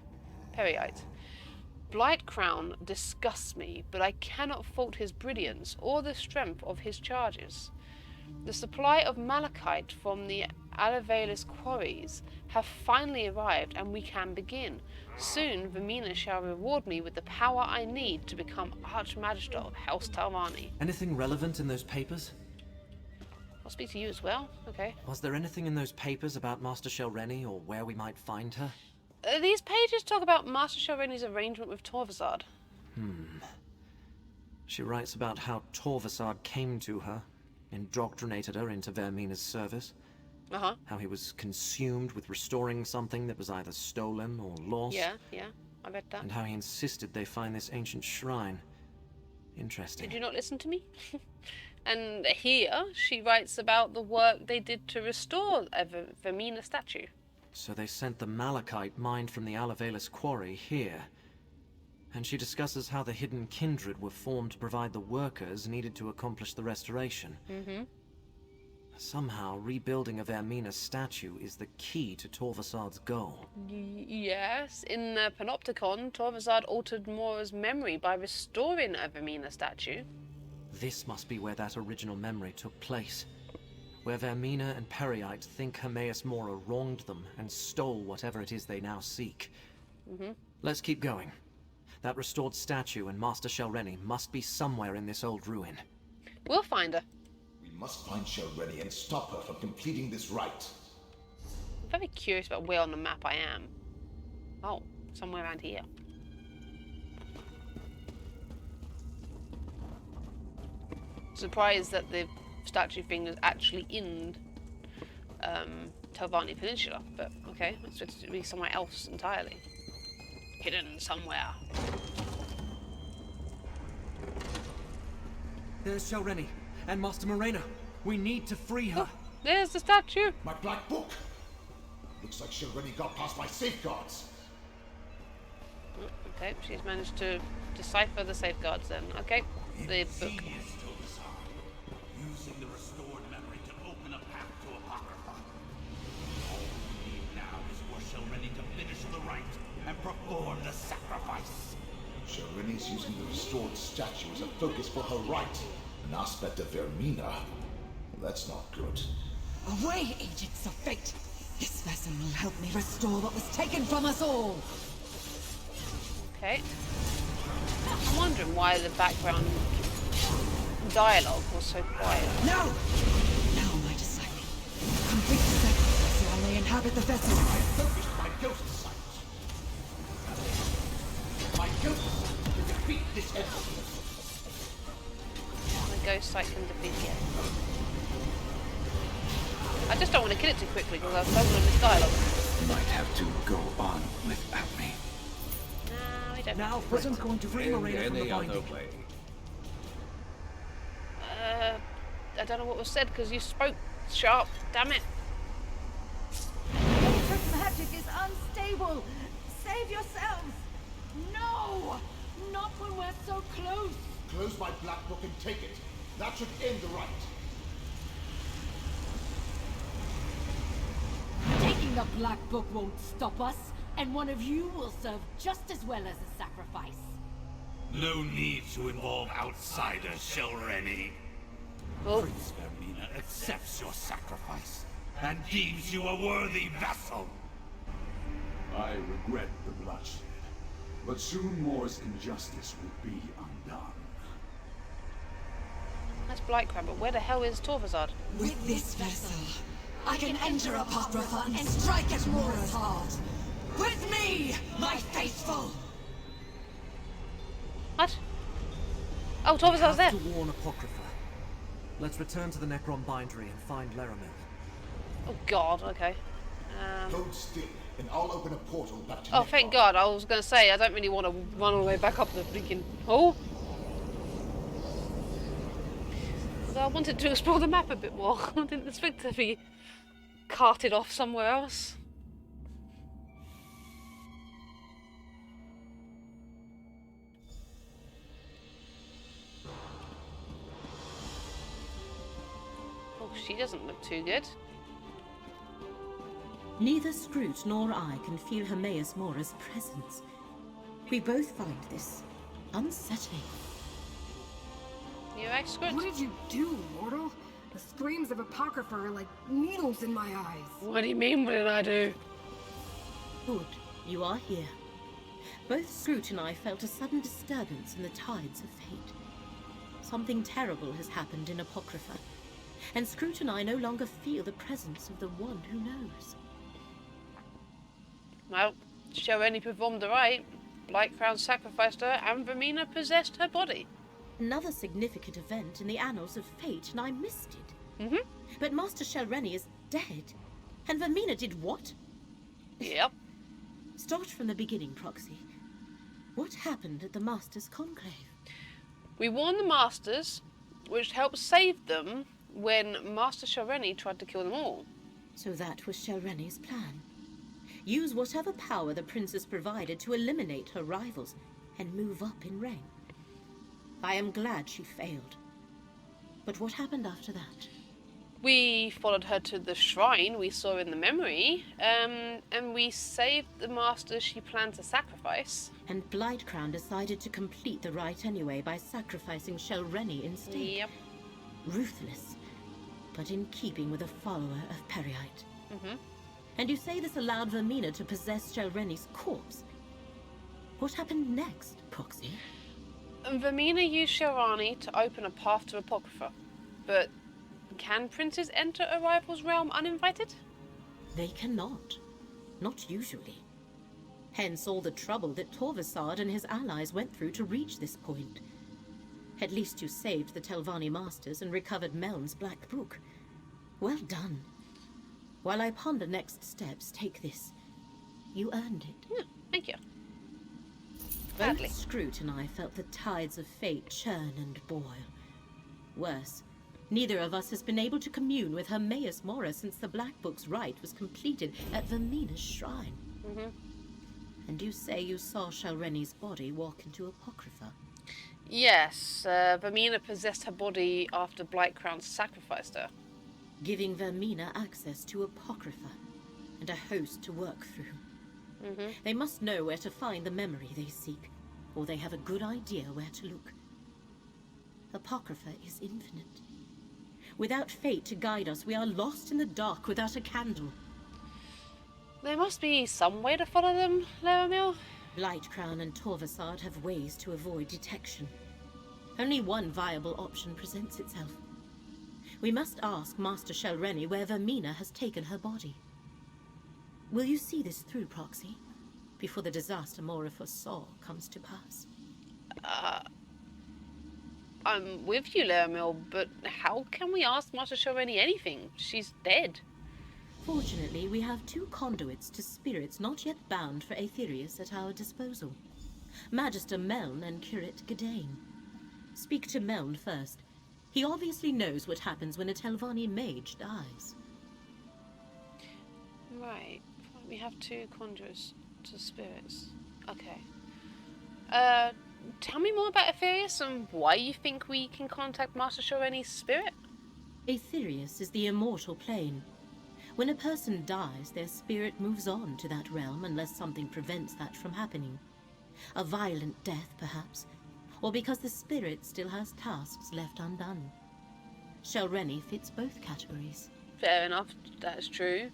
Blight Crown disgusts me, but I cannot fault his brilliance or the strength of his charges. The supply of malachite from the Alavelis quarries have finally arrived, and we can begin. Soon Vermina shall reward me with the power I need to become Archmagister of House Telvanni. Anything relevant in those papers? I'll speak to you as well. Okay. Was there anything in those papers about Master Shelreni or where we might find her? These pages talk about Master Shelreni's arrangement with Torvasad. She writes about how Torvasad came to her, indoctrinated her into Vermina's service. How he was consumed with restoring something that was either stolen or lost. Yeah, I read that. And how he insisted they find this ancient shrine. Interesting. Did you not listen to me? And here she writes about the work they did to restore a Vermina statue. So they sent the malachite mined from the Alavelis quarry here. And she discusses how the hidden kindred were formed to provide the workers needed to accomplish the restoration. Somehow, rebuilding of Ermina's statue is the key to Torvasad's goal. Yes, in the Panopticon, Torvasad altered Mora's memory by restoring a Vermina statue. This must be where that original memory took place. Where Vermina and Periite think Hermaeus Mora wronged them and stole whatever it is they now seek. Let's keep going. That restored statue and Master Shelreni must be somewhere in this old ruin. We'll find her. We must find Shelreni and stop her from completing this rite. I'm very curious about where on the map I am. Oh, somewhere around here. Surprised that the statue thing is actually in Telvanni Peninsula, but okay, it's supposed to be somewhere else entirely. Hidden somewhere. There's Shelreni and Master Morena. We need to free her. Oh, there's the statue. My black book! Looks like Shelreni got past my safeguards. Okay, she's managed to decipher the safeguards then. Okay, the book. Using the restored memory to open a path to Apocrypha. All we need now is for Shelreni to finish the rite and perform the sacrifice. Shelreni's using the restored statue as a focus for her rite. An aspect of Vermina. That's not good. Away, agents of fate! This vessel will help me restore what was taken from us all! Okay. I'm wondering why the background dialogue was so quiet. No! Now, my disciple. Complete the sacrifice so I may inhabit the vessel. I focused my ghost sight. My ghost sight to defeat this enemy. The ghost sight can defeat it. I just don't want to kill it too quickly because I've stolen this dialogue. Might have to go on without me. No, we don't. Now, wasn't going to free Morena from the binding. I don't know what was said because you spoke sharp. Damn it. This magic is unstable. Save yourselves. No! Not when we're so close. Close my black book and take it. That should end the rite. Taking the Black Book won't stop us, and one of you will serve just as well as a sacrifice. No need to involve outsiders, Shelreni. Oh. Prince Vermina accepts your sacrifice and deems you a worthy vessel. I regret the bloodshed, but soon Mora's injustice will be undone. That's Blightcrab, but where the hell is Torvasad? With this vessel, I can enter Apocrypha and strike at Mora's heart. With me, my faithful! What? Oh, Torvasad's there. To warn Apocrypha. Let's return to the Necrom bindery and find Laramil. Oh God. Okay. Hold still, and I'll open a portal back to Oh, Necrom. thank God. I was going to say I don't really want to run all the way back up the freaking hole. I wanted to explore the map a bit more. I didn't expect to be carted off somewhere else. Oh, she doesn't look too good. Neither Scrooge nor I can feel Hermaeus Mora's presence. We both find this unsettling. You excellent. What did you do, mortal? The screams of Apocrypha are like needles in my eyes. What do you mean, what did I do? Good, you are here. Both Scrooge and I felt a sudden disturbance in the tides of fate. Something terrible has happened in Apocrypha, and Scrooge and I no longer feel the presence of the one who knows. Well, Shelreni performed the rite. Blightcrown sacrificed her, and Vermina possessed her body. Another significant event in the annals of fate, and I missed it. Mm-hmm. But Master Shelreni is dead. And Vermina did what? Yep. Start from the beginning, Proxy. What happened at the Master's Conclave? We warned the Masters, which helped save them when Master Shelreni tried to kill them all. So that was Shelreni's plan. Use whatever power the Princess provided to eliminate her rivals and move up in rank. I am glad she failed. But what happened after that? We followed her to the shrine we saw in the memory, and we saved the master she planned to sacrifice. And Blightcrown decided to complete the rite anyway by sacrificing Shelreni instead. Yep. Ruthless, but in keeping with a follower of Periite. Mm-hmm. And you say this allowed Vermina to possess Shelreni's corpse? What happened next, Proxy? Vermina used Shelreni to open a path to Apocrypha, but can princes enter a rival's realm uninvited? They cannot. Not usually. Hence all the trouble that Torvasad and his allies went through to reach this point. At least you saved the Telvanni Masters and recovered Meln's Black Book. Well done. While I ponder next steps, take this. You earned it. Yeah, thank you. Both Scroot and I felt the tides of fate churn and boil. Worse, neither of us has been able to commune with Hermaeus Mora since the Black Book's rite was completed at Vermina's shrine. Mm-hmm. And you say you saw Shelreni's body walk into Apocrypha? Yes, Vermina possessed her body after Blightcrown sacrificed her. Giving Vermina access to Apocrypha and a host to work through. Mm-hmm. They must know where to find the memory they seek, or they have a good idea where to look. Apocrypha is infinite. Without fate to guide us, we are lost in the dark without a candle. There must be some way to follow them, Laramil. Blightcrown and Torvasad have ways to avoid detection. Only one viable option presents itself. We must ask Master Shelreni where Vermina has taken her body. Will you see this through, Proxy, before the disaster Mora foresaw comes to pass? I'm with you, Laramil, but how can we ask Master Shelreni anything? She's dead. Fortunately, we have two conduits to spirits not yet bound for Aetherius at our disposal. Magister Meln and Curate Gadayn. Speak to Meln first. He obviously knows what happens when a Telvanni mage dies. Right. We have two conduits to spirits. Okay. Tell me more about Aetherius and why you think we can contact Master Shelreni's spirit? Aetherius is the immortal plane. When a person dies, their spirit moves on to that realm unless something prevents that from happening. A violent death, perhaps, or because the spirit still has tasks left undone. Shelreni fits both categories. Fair enough, that's true.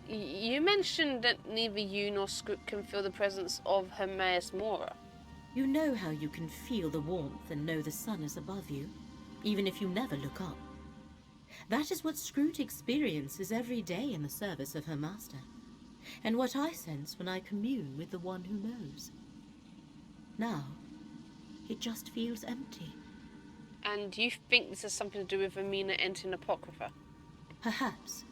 You mentioned that neither you nor Scroot can feel the presence of Hermaeus Mora. You know how you can feel the warmth and know the sun is above you, even if you never look up. That is what Scroot experiences every day in the service of her master, and what I sense when I commune with the one who knows. Now, it just feels empty. And you think this has something to do with Vermina entering Apocrypha? Perhaps.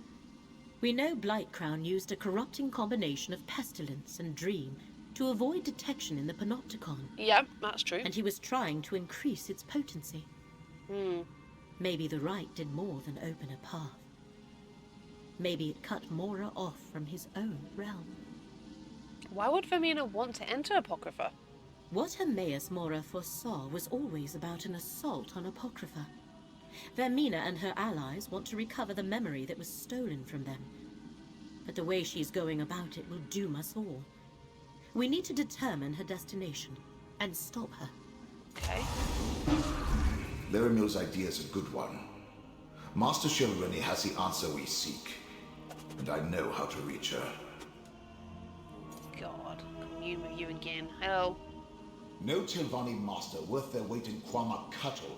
We know Blightcrown used a corrupting combination of pestilence and dream to avoid detection in the Panopticon. Yep, that's true. And he was trying to increase its potency. Maybe the rite did more than open a path. Maybe it cut Mora off from his own realm. Why would Vermina want to enter Apocrypha? What Hermaeus Mora foresaw was always about an assault on Apocrypha. Vermina and her allies want to recover the memory that was stolen from them. But the way she's going about it will doom us all. We need to determine her destination and stop her. Okay. Laramil's idea is a good one. Master Shelreni has the answer we seek, and I know how to reach her. God, commune with you again. Hello. No Telvanni master worth their weight in Quama cattle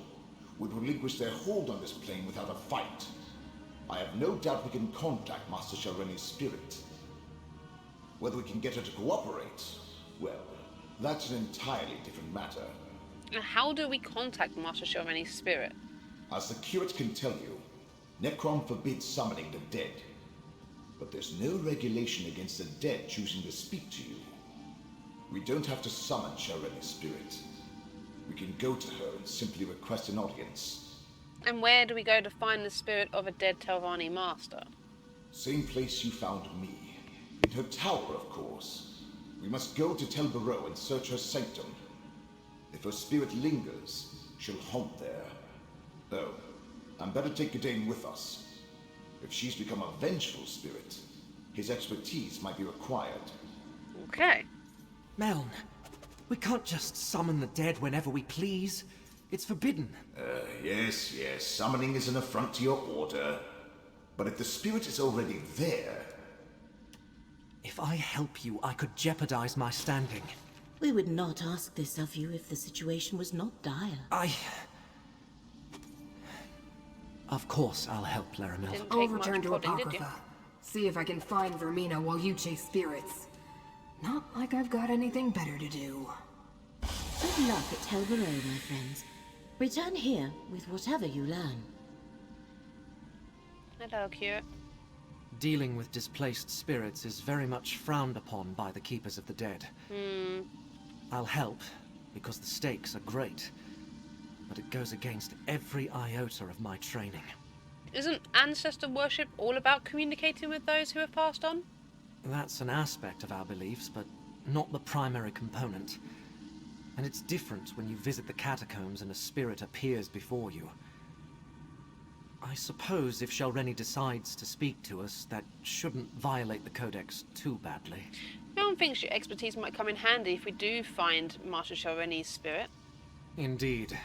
would relinquish their hold on this plane without a fight. I have no doubt we can contact Master Shelreni's spirit. Whether we can get her to cooperate, well, that's an entirely different matter. And how do we contact Master Shelreni's spirit? As the Curate can tell you, Necrom forbids summoning the dead. But there's no regulation against the dead choosing to speak to you. We don't have to summon Shelreni's spirit. We can go to her and simply request an audience. And where do we go to find the spirit of a dead Telvanni master? Same place you found me. In her tower, of course. We must go to Tel Barrow and search her sanctum. If her spirit lingers, she'll haunt there. Though, I'm better take Gadayn with us. If she's become a vengeful spirit, his expertise might be required. Okay. Meln, we can't just summon the dead whenever we please. It's forbidden. Yes. Summoning is an affront to your order. But if the spirit is already there... If I help you, I could jeopardize my standing. We would not ask this of you if the situation was not dire. Of course I'll help, Laramil. I'll return to Apocrypha. See if I can find Vermina while you chase spirits. Not like I've got anything better to do. Good luck at Tel Barrow, my friends. Return here with whatever you learn. Hello, Curate. Dealing with displaced spirits is very much frowned upon by the Keepers of the Dead. I'll help, because the stakes are great. But it goes against every iota of my training. Isn't ancestor worship all about communicating with those who have passed on? That's an aspect of our beliefs, but not the primary component. And it's different when you visit the catacombs and a spirit appears before you. I suppose if Shelreni decides to speak to us, that shouldn't violate the Codex too badly. No one thinks your expertise might come in handy if we do find Master Shelreni's spirit. Indeed.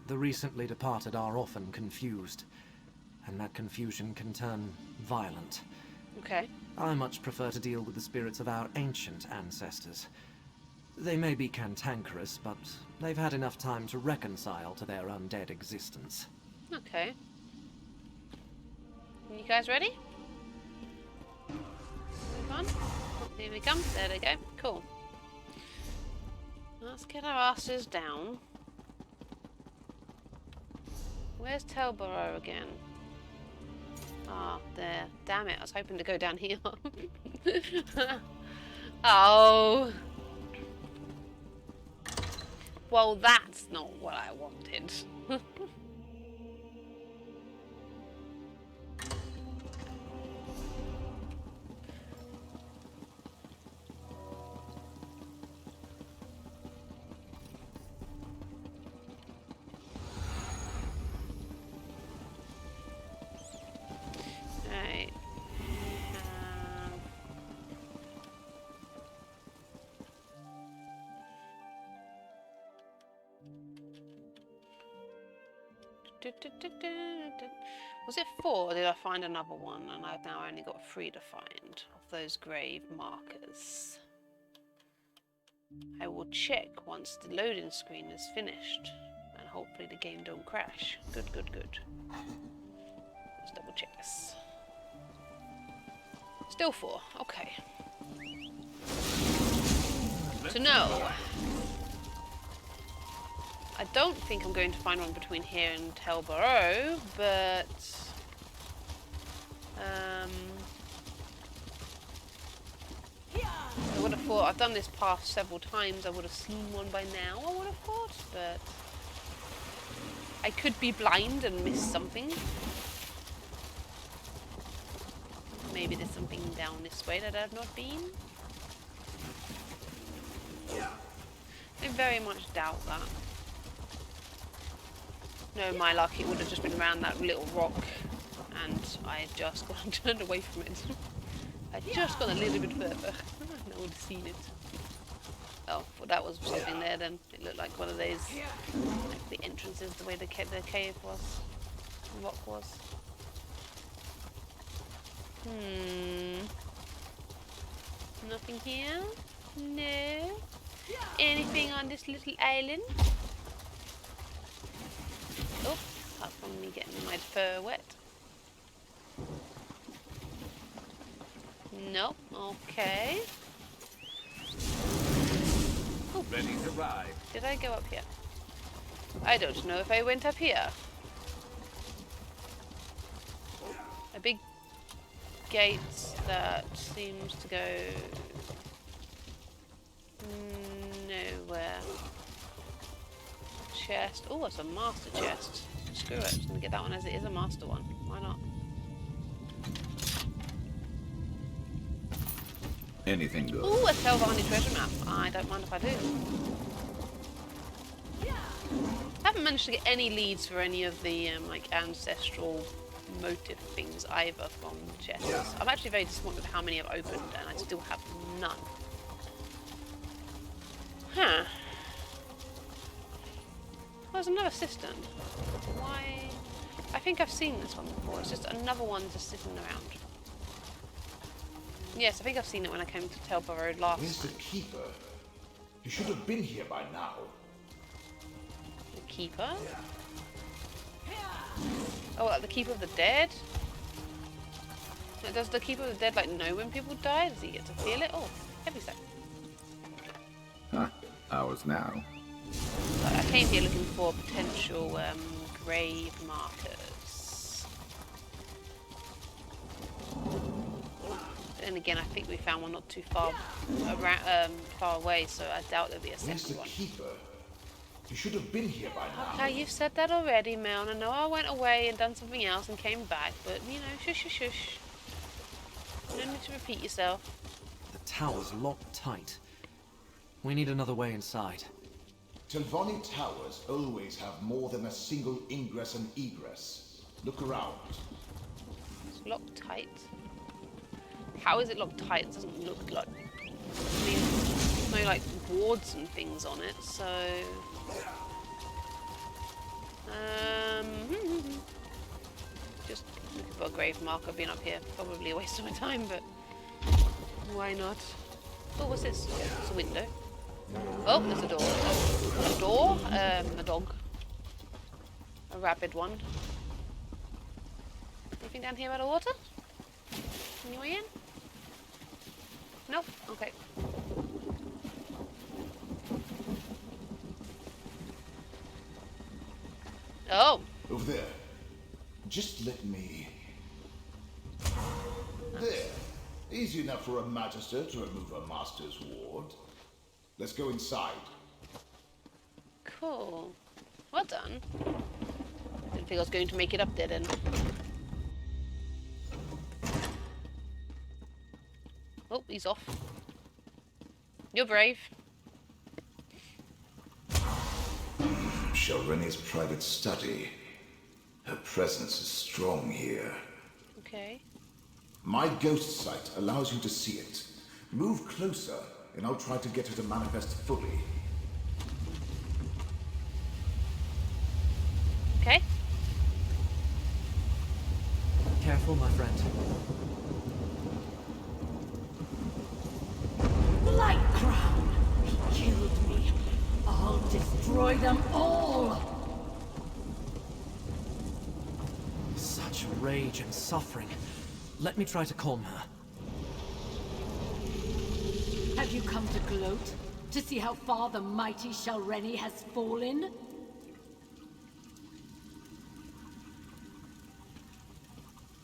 The recently departed are often confused, and that confusion can turn violent. Okay. I much prefer to deal with the spirits of our ancient ancestors. They may be cantankerous, but they've had enough time to reconcile to their undead existence. Okay. You guys ready? Move on. Oh, here we come. There they go. Cool. Let's get our asses down. Where's Tel Barrow again? Ah, there. Damn it, I was hoping to go down here. Oh. Well, that's not what I wanted. Right. Was it 4 or did I find another one? And I've now only got 3 to find of those grave markers. I will check once the loading screen is finished and hopefully the game don't crash. Good. Let's double check this. Still 4, okay. To know. I don't think I'm going to find one between here and Tel Barrow, but I would have thought, I've done this path several times, I would have seen one by now, I would have thought, but I could be blind and miss something. Maybe there's something down this way that I've not been. I very much doubt that. No, my luck, it would have just been around that little rock, and I just got turned away from it. I just got a little bit further. I would have seen it. Oh, well, that was something there then. It looked like one of those, like the entrances, the way the cave was, the rock was. Nothing here? No? Anything on this little island? Oh, apart from me getting my fur wet. Nope, okay. Oh. Ready to ride. Did I go up here? I don't know if I went up here. A big gate that seems to go nowhere. Chest. Oh, it's a master chest. Screw it. I'm gonna get that one as it is a master one. Why not? Anything good? Ooh, a Telvanni treasure map. I don't mind if I do. haven't managed to get any leads for any of the like ancestral motive things either from the chests. I'm actually very disappointed with how many I've opened, and I still have none. Huh. Oh, there's another cistern. Why? I think I've seen this one before. It's just another one just sitting around. Yes, I think I've seen it when I came to Telpa Road last time. Where's the Keeper? You should have been here by now. The Keeper? Oh, like the Keeper of the Dead? Does the Keeper of the Dead like know when people die? Does he get to feel it? Oh, heavy set. Huh. Ours now. I came here looking for potential grave markers. And again, I think we found one not too far around, far away, so I doubt there'll be a second one. Keeper? You should have been here by now. Okay, you've said that already, Meln. I know I went away and done something else and came back, but you know, shush, shush, shush. You don't need to repeat yourself. The tower's locked tight. We need another way inside. Telvanni towers always have more than a single ingress and egress. Look around. It's locked tight. How is it locked tight? It doesn't look like... I mean, there's no like boards and things on it, so... Just looking for a grave marker being up here. Probably a waste of my time, but... Why not? Oh, what's this? It's a window. Oh, there's a door. A door? A dog. A rabid one. Anything down here out of water? Any way in? Nope. Okay. Oh! Over there. Just let me... There. Easy enough for a magister to remove a master's ward. Let's go inside. Cool. Well done. Didn't think I was going to make it up there then. Oh, he's off. You're brave. Shelreni's private study. Her presence is strong here. Okay. My ghost sight allows you to see it. Move closer, and I'll try to get her to manifest fully. Okay. Careful, my friend. Light Crown! He killed me. I'll destroy them all! Such rage and suffering. Let me try to calm her. Have you come to gloat? To see how far the mighty Shelreni has fallen?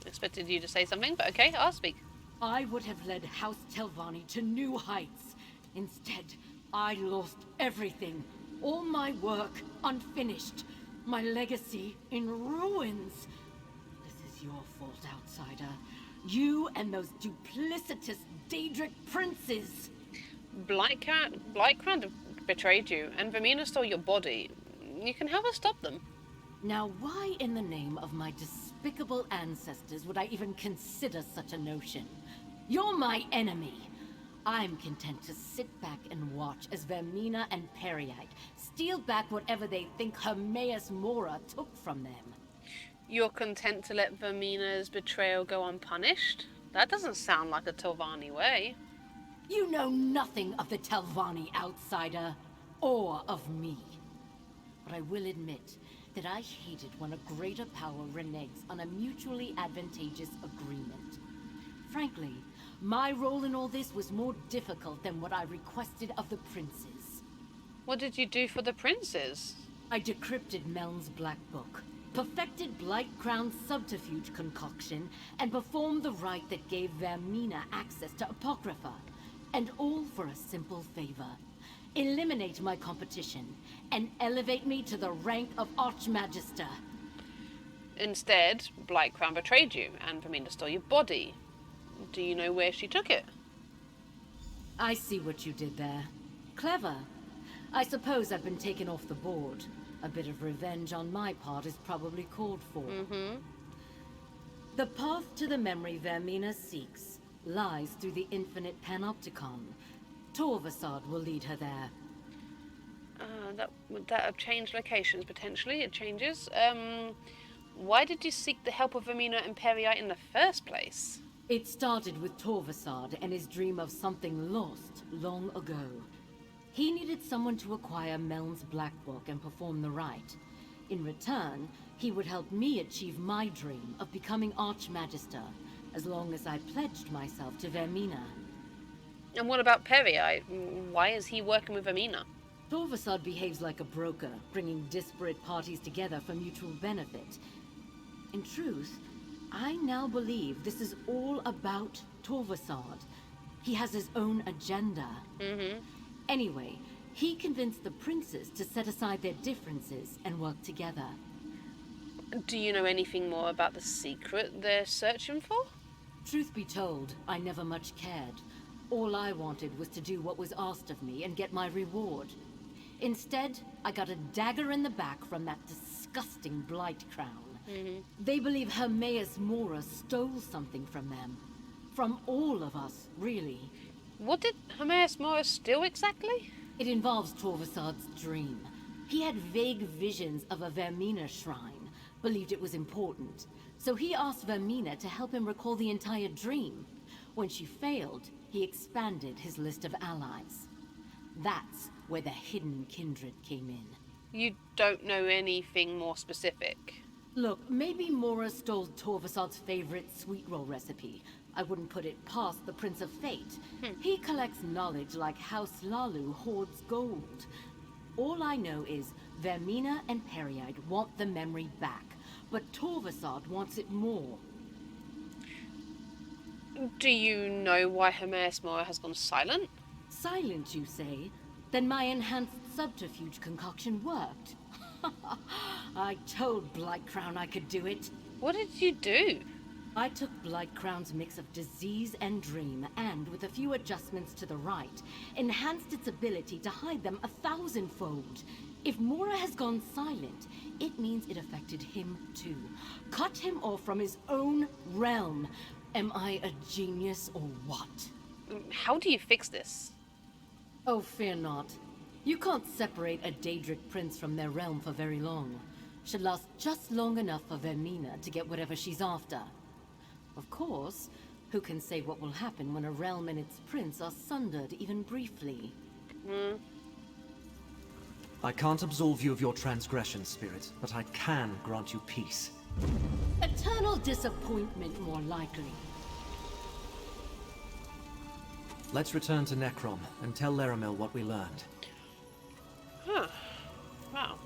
Expected you to say something, but okay, I'll speak. I would have led House Telvanni to new heights. Instead, I lost everything. All my work unfinished. My legacy in ruins. This is your fault, outsider. You and those duplicitous Daedric princes. Blightcrown betrayed you, and Vermina stole your body. You can help us stop them. Now, why in the name of my despicable ancestors would I even consider such a notion? You're my enemy. I'm content to sit back and watch as Vermina and Periite steal back whatever they think Hermaeus Mora took from them. You're content to let Vermina's betrayal go unpunished? That doesn't sound like a Telvanni way. You know nothing of the Telvanni, outsider, or of me. But I will admit that I hated when a greater power reneges on a mutually advantageous agreement. Frankly, my role in all this was more difficult than what I requested of the princes. What did you do for the princes? I decrypted Meln's Black Book, perfected Blightcrown's subterfuge concoction, and performed the rite that gave Vermina access to Apocrypha. And all for a simple favor. Eliminate my competition, and elevate me to the rank of Archmagister. Instead, Blightcrown betrayed you, and Vermina stole your body. Do you know where she took it? I see what you did there. Clever. I suppose I've been taken off the board. A bit of revenge on my part is probably called for. The path to the memory Vermina seeks lies through the infinite panopticon. Torvasad will lead her there. Would that have changed locations, potentially? It changes. Why did you seek the help of Vermina and Perii in the first place? It started with Torvasad and his dream of something lost long ago. He needed someone to acquire Meln's Black Book and perform the rite. In return, he would help me achieve my dream of becoming Archmagister, as long as I pledged myself to Vermina. And what about Perii? Why is he working with Vermina? Torvasad behaves like a broker, bringing disparate parties together for mutual benefit. In truth, I now believe this is all about Torvasad. He has his own agenda. Anyway, he convinced the princes to set aside their differences and work together. Do you know anything more about the secret they're searching for? Truth be told, I never much cared. All I wanted was to do what was asked of me and get my reward. Instead, I got a dagger in the back from that disgusting Blight Crown. They believe Hermaeus Mora stole something from them. From all of us, really. What did Hermaeus Mora steal exactly? It involves Torvasad's dream. He had vague visions of a Vermina shrine, believed it was important. So he asked Vermina to help him recall the entire dream. When she failed, he expanded his list of allies. That's where the hidden kindred came in. You don't know anything more specific? Look, maybe Mora stole Torvasad's favorite sweet roll recipe. I wouldn't put it past the Prince of Fate. He collects knowledge like House Lalu hoards gold. All I know is Vermina and Perii want the memory back, but Torvasad wants it more. Do you know why Hermaeus Mora has gone silent? Silent, you say? Then my enhanced subterfuge concoction worked. I told Blightcrown I could do it. What did you do? I took Blightcrown's mix of disease and dream, and with a few adjustments to the right, enhanced its ability to hide them 1,000-fold. If Mora has gone silent, it means it affected him too. Cut him off from his own realm. Am I a genius or what? How do you fix this? Oh, fear not. You can't separate a Daedric prince from their realm for very long. Should last just long enough for Vermina to get whatever she's after. Of course, who can say what will happen when a realm and its prince are sundered even briefly? I can't absolve you of your transgression, Spirit, but I can grant you peace. Eternal disappointment, more likely. Let's return to Necrom and tell Laramil what we learned. Wow.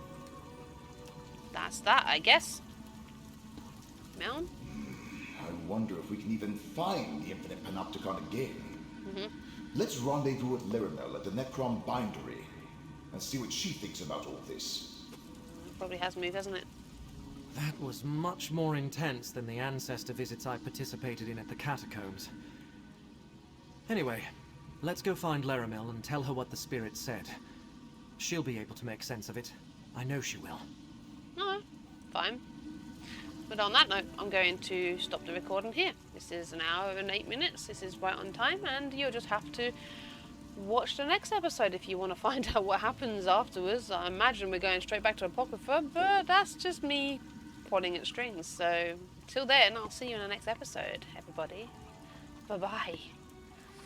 That's that, I guess. Meln? I wonder if we can even find the Infinite Panopticon again. Let's rendezvous at Laramil at the Necrom Bindery and see what she thinks about all this. Probably has moved, hasn't it? That was much more intense than the ancestor visits I participated in at the catacombs. Anyway, let's go find Laramil and tell her what the spirit said. She'll be able to make sense of it. I know she will. No, fine. But on that note, I'm going to stop the recording here. This is an hour and 8 minutes. This is right on time, and you'll just have to watch the next episode if you want to find out what happens afterwards. I imagine we're going straight back to Apocrypha, but that's just me pulling at strings. So, till then, I'll see you in the next episode, everybody. Bye-bye.